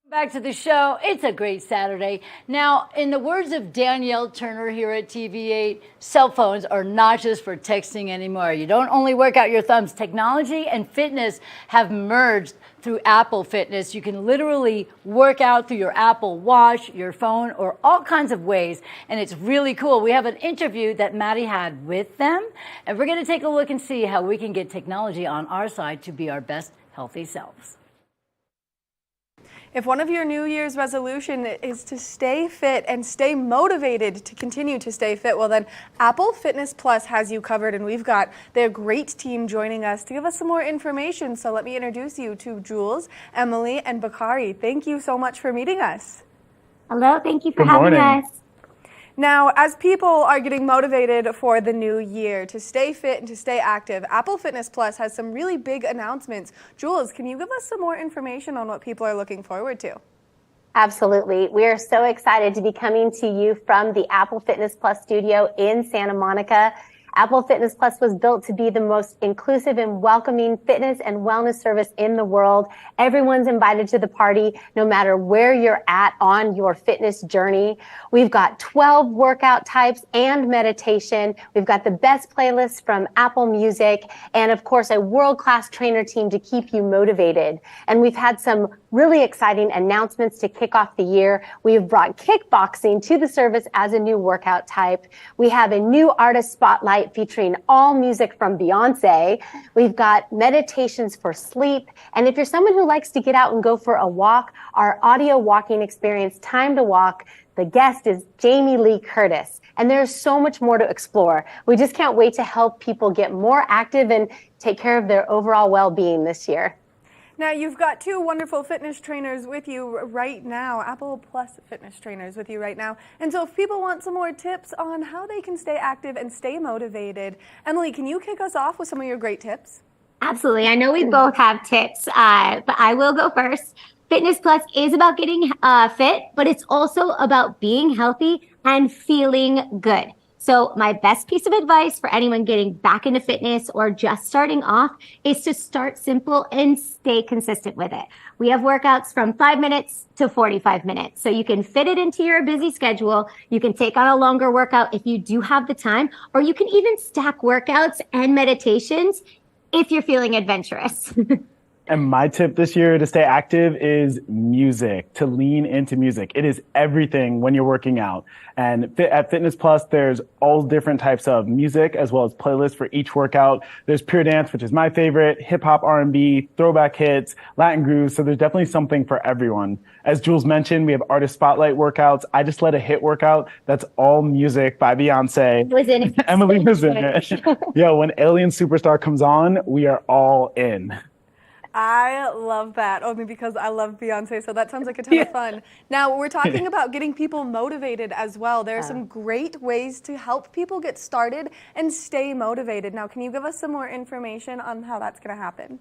Back to the show. It's a great Saturday. Now, in the words of Danielle Turner here at TV8, cell phones are not just for texting anymore. You don't only work out your thumbs. Technology and fitness have merged through Apple Fitness. You can literally work out through your Apple Watch, your phone, or all kinds of ways, and it's really cool. We have an interview that Maddie had with them, and we're going to take a look and see how we can get technology on our side to be our best healthy selves. If one of your New Year's resolution is to stay fit and stay motivated to continue to stay fit, well then Apple Fitness Plus has you covered, and we've got their great team joining us to give us some more information. So let me introduce you to Jules, Emily, and Bakari. Thank you so much for meeting us. Hello, thank you for having us. Now, as people are getting motivated for the new year to stay fit and to stay active, Apple Fitness Plus has some really big announcements. Jules, can you give us some more information on what people are looking forward to? Absolutely. We are so excited to be coming to you from the Apple Fitness Plus studio in Santa Monica. Apple Fitness Plus was built to be the most inclusive and welcoming fitness and wellness service in the world. Everyone's invited to the party, no matter where you're at on your fitness journey. We've got 12 workout types and meditation. We've got the best playlists from Apple Music, and of course, a world-class trainer team to keep you motivated. And we've had some really exciting announcements to kick off the year. We've brought kickboxing to the service as a new workout type. We have a new artist spotlight featuring all music from Beyonce. We've got meditations for sleep. And if you're someone who likes to get out and go for a walk, our audio walking experience, Time to Walk, the guest is Jamie Lee Curtis. And there's so much more to explore. We just can't wait to help people get more active and take care of their overall well-being this year. Now, you've got two wonderful fitness trainers with you right now, Apple Plus fitness trainers with you right now. And so if people want some more tips on how they can stay active and stay motivated, Emily, can you kick us off with some of your great tips? Absolutely. I know we both have tips, but I will go first. Fitness Plus is about getting fit, but it's also about being healthy and feeling good. So my best piece of advice for anyone getting back into fitness or just starting off is to start simple and stay consistent with it. We have workouts from 5 minutes to 45 minutes. So you can fit it into your busy schedule. You can take on a longer workout if you do have the time, or you can even stack workouts and meditations if you're feeling adventurous. And my tip this year to stay active is music, to lean into music. It is everything when you're working out. And at Fitness Plus, there's all different types of music as well as playlists for each workout. There's pure dance, which is my favorite, hip hop, R&B, throwback hits, Latin grooves. So there's definitely something for everyone. As Jules mentioned, we have artist spotlight workouts. I just led a hit workout that's all music by Beyonce. Was in it. Emily was in it. Yeah, when Alien Superstar comes on, we are all in. I love that, only because I love Beyonce, so that sounds like a ton of fun. Now, we're talking about getting people motivated as well. There are some great ways to help people get started and stay motivated. Now, can you give us some more information on how that's going to happen?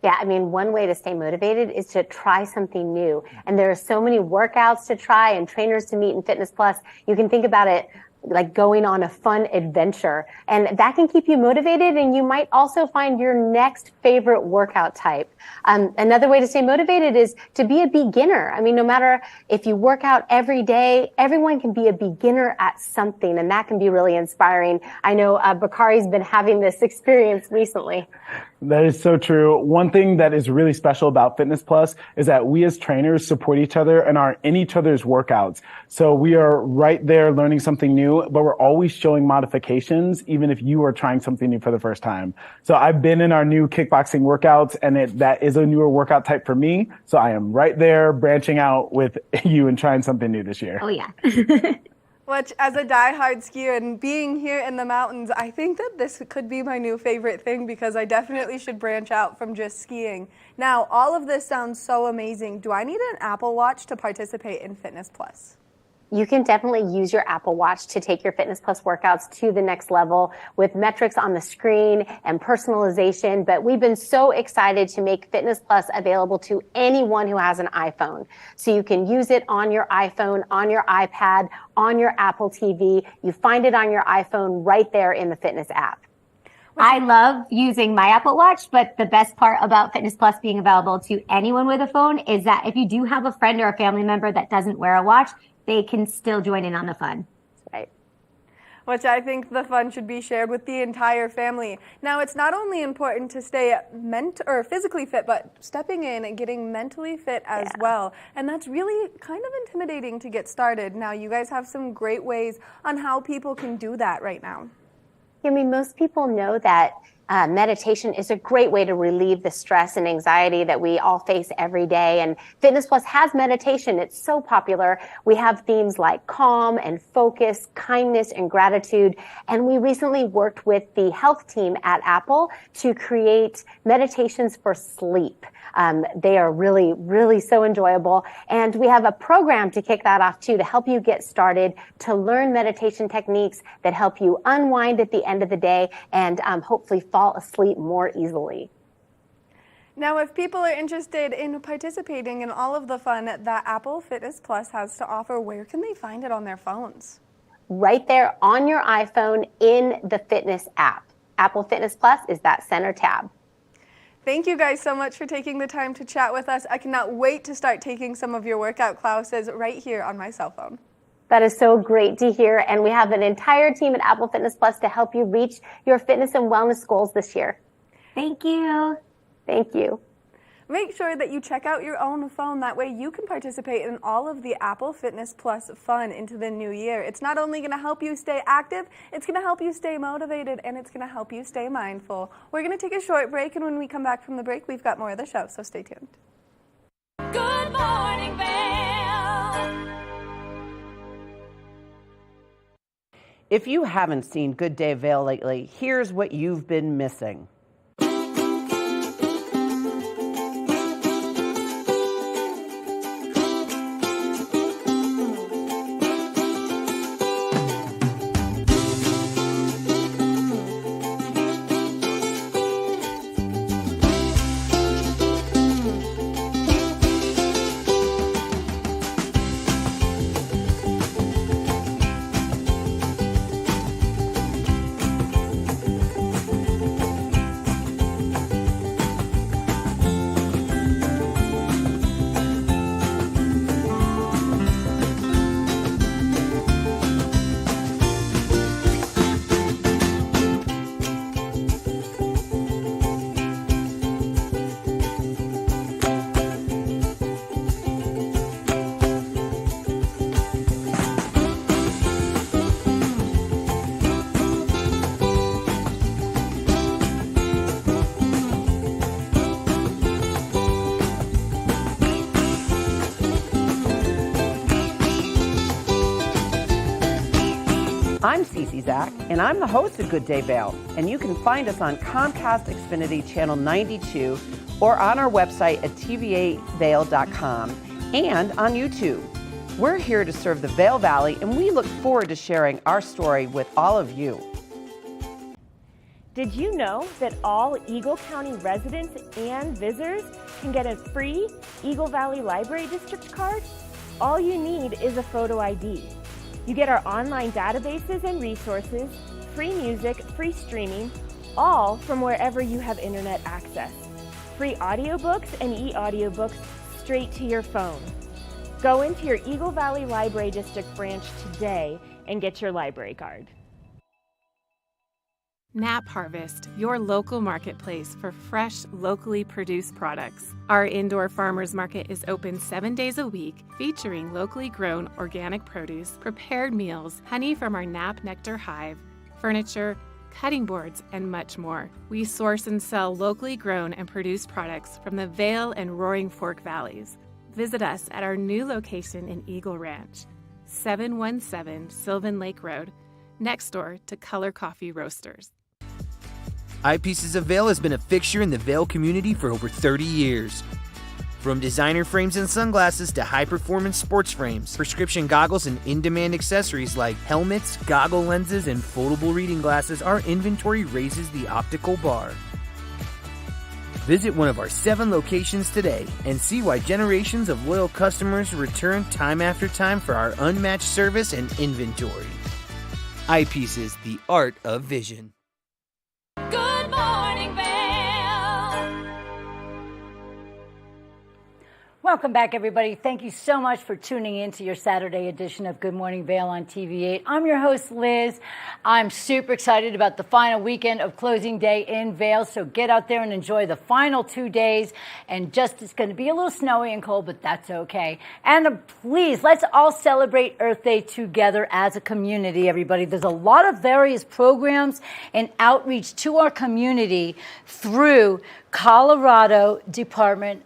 Yeah, I mean, one way to stay motivated is to try something new. And there are so many workouts to try and trainers to meet in Fitness Plus. You can think about it like going on a fun adventure, and that can keep you motivated, and you might also find your next favorite workout type. Another way to stay motivated is to be a beginner. I mean, no matter if you work out every day, everyone can be a beginner at something, and that can be really inspiring. I know Bakari's been having this experience recently. That is so true. One thing that is really special about Fitness Plus is that we as trainers support each other and are in each other's workouts. So we are right there learning something new, but we're always showing modifications, even if you are trying something new for the first time. So I've been in our new kickboxing workouts, and that is a newer workout type for me. So I am right there branching out with you and trying something new this year. Oh, yeah. Which, as a diehard skier and being here in the mountains, I think that this could be my new favorite thing, because I definitely should branch out from just skiing. Now, all of this sounds so amazing. Do I need an Apple Watch to participate in Fitness Plus? You can definitely use your Apple Watch to take your Fitness Plus workouts to the next level with metrics on the screen and personalization. But we've been so excited to make Fitness Plus available to anyone who has an iPhone. So you can use it on your iPhone, on your iPad, on your Apple TV. You find it on your iPhone right there in the Fitness app. I love using my Apple Watch, but the best part about Fitness Plus being available to anyone with a phone is that if you do have a friend or a family member that doesn't wear a watch, they can still join in on the fun. Right. Which I think the fun should be shared with the entire family. Now, it's not only important to stay physically fit, but stepping in and getting mentally fit as well. And that's really kind of intimidating to get started. Now, you guys have some great ways on how people can do that right now. I mean, most people know that meditation is a great way to relieve the stress and anxiety that we all face every day. And Fitness Plus has meditation. It's so popular. We have themes like calm and focus, kindness and gratitude. And we recently worked with the health team at Apple to create meditations for sleep. They are really, really so enjoyable. And we have a program to kick that off too, to help you get started, to learn meditation techniques that help you unwind at the end of the day and hopefully fall asleep more easily. Now, if people are interested in participating in all of the fun that Apple Fitness Plus has to offer, where can they find it on their phones? right there on your iPhone in the Fitness app. Apple Fitness Plus is that center tab. Thank you guys so much for taking the time to chat with us. I cannot wait to start taking some of your workout classes right here on my cell phone. That is so great to hear, and we have an entire team at Apple Fitness Plus to help you reach your fitness and wellness goals this year. Thank you. Thank you. Make sure that you check out your own phone. That way you can participate in all of the Apple Fitness Plus fun into the new year. It's not only going to help you stay active, it's going to help you stay motivated, and it's going to help you stay mindful. We're going to take a short break, and when we come back from the break, we've got more of the show, so stay tuned. Good Morning Vail. If you haven't seen Good Day Vail lately, here's what you've been missing. I'm Cece Zach, and I'm the host of Good Day Vail, and you can find us on Comcast Xfinity Channel 92 or on our website at tva8vail.com and on YouTube. We're here to serve the Vail Valley, and we look forward to sharing our story with all of you. Did you know that all Eagle County residents and visitors can get a free Eagle Valley Library District card? All you need is a photo ID. You get our online databases and resources, free music, free streaming, all from wherever you have internet access. Free audiobooks and e-audiobooks straight to your phone. Go into your Eagle Valley Library District branch today and get your library card. Nap Harvest, your local marketplace for fresh, locally produced products. Our indoor farmers market is open 7 days a week, featuring locally grown organic produce, prepared meals, honey from our Nap Nectar hive, furniture, cutting boards, and much more. We source and sell locally grown and produced products from the Vail and Roaring Fork Valleys. Visit us at our new location in Eagle Ranch, 717 Sylvan Lake Road, next door to Color Coffee Roasters. Eyepieces of Vail has been a fixture in the Vail community for over 30 years. From designer frames and sunglasses to high-performance sports frames, prescription goggles, and in-demand accessories like helmets, goggle lenses, and foldable reading glasses, our inventory raises the optical bar. Visit one of our 7 locations today and see why generations of loyal customers return time after time for our unmatched service and inventory. Eyepieces, the art of vision. Good Morning Vail. Welcome back, everybody. Thank you so much for tuning in to your Saturday edition of Good Morning Vail on TV8. I'm your host, Liz. I'm super excited about the final weekend of closing day in Vail, so get out there and enjoy the final 2 days. And just, it's going to be a little snowy and cold, but that's okay. And please, let's all celebrate Earth Day together as a community, everybody. There's a lot of various programs and outreach to our community through Colorado Department.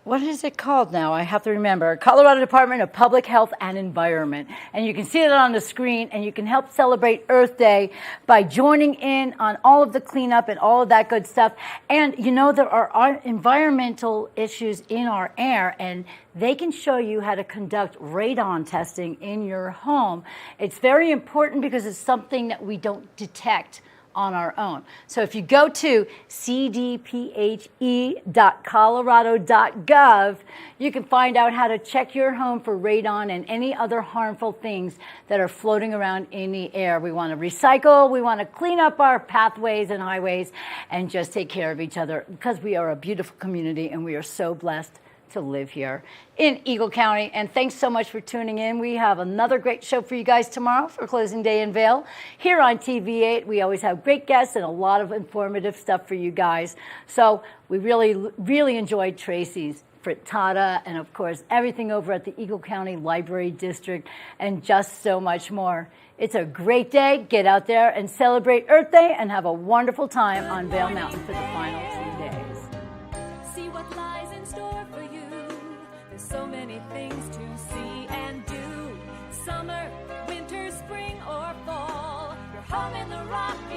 What is it called now? I have to remember. Colorado Department of Public Health and Environment. And you can see it on the screen, and you can help celebrate Earth Day by joining in on all of the cleanup and all of that good stuff. And you know, there are environmental issues in our air, and they can show you how to conduct radon testing in your home. It's very important because it's something that we don't detect on our own. So if you go to cdphe.colorado.gov, you can find out how to check your home for radon and any other harmful things that are floating around in the air. We want to recycle, we want to clean up our pathways and highways, and just take care of each other, because we are a beautiful community and we are so blessed to live here in Eagle County. And thanks so much for tuning in. We have another great show for you guys tomorrow for closing day in Vail. Here on TV8, we always have great guests and a lot of informative stuff for you guys. So we really enjoyed Tracy's frittata and, of course, everything over at the Eagle County Library District and just so much more. It's a great day. Get out there and celebrate Earth Day and have a wonderful time on Vail Mountain for the final 2 days. See what lies in store for you. There's so many things to see and do. Summer, winter, spring, or fall. You're home in the Rockies.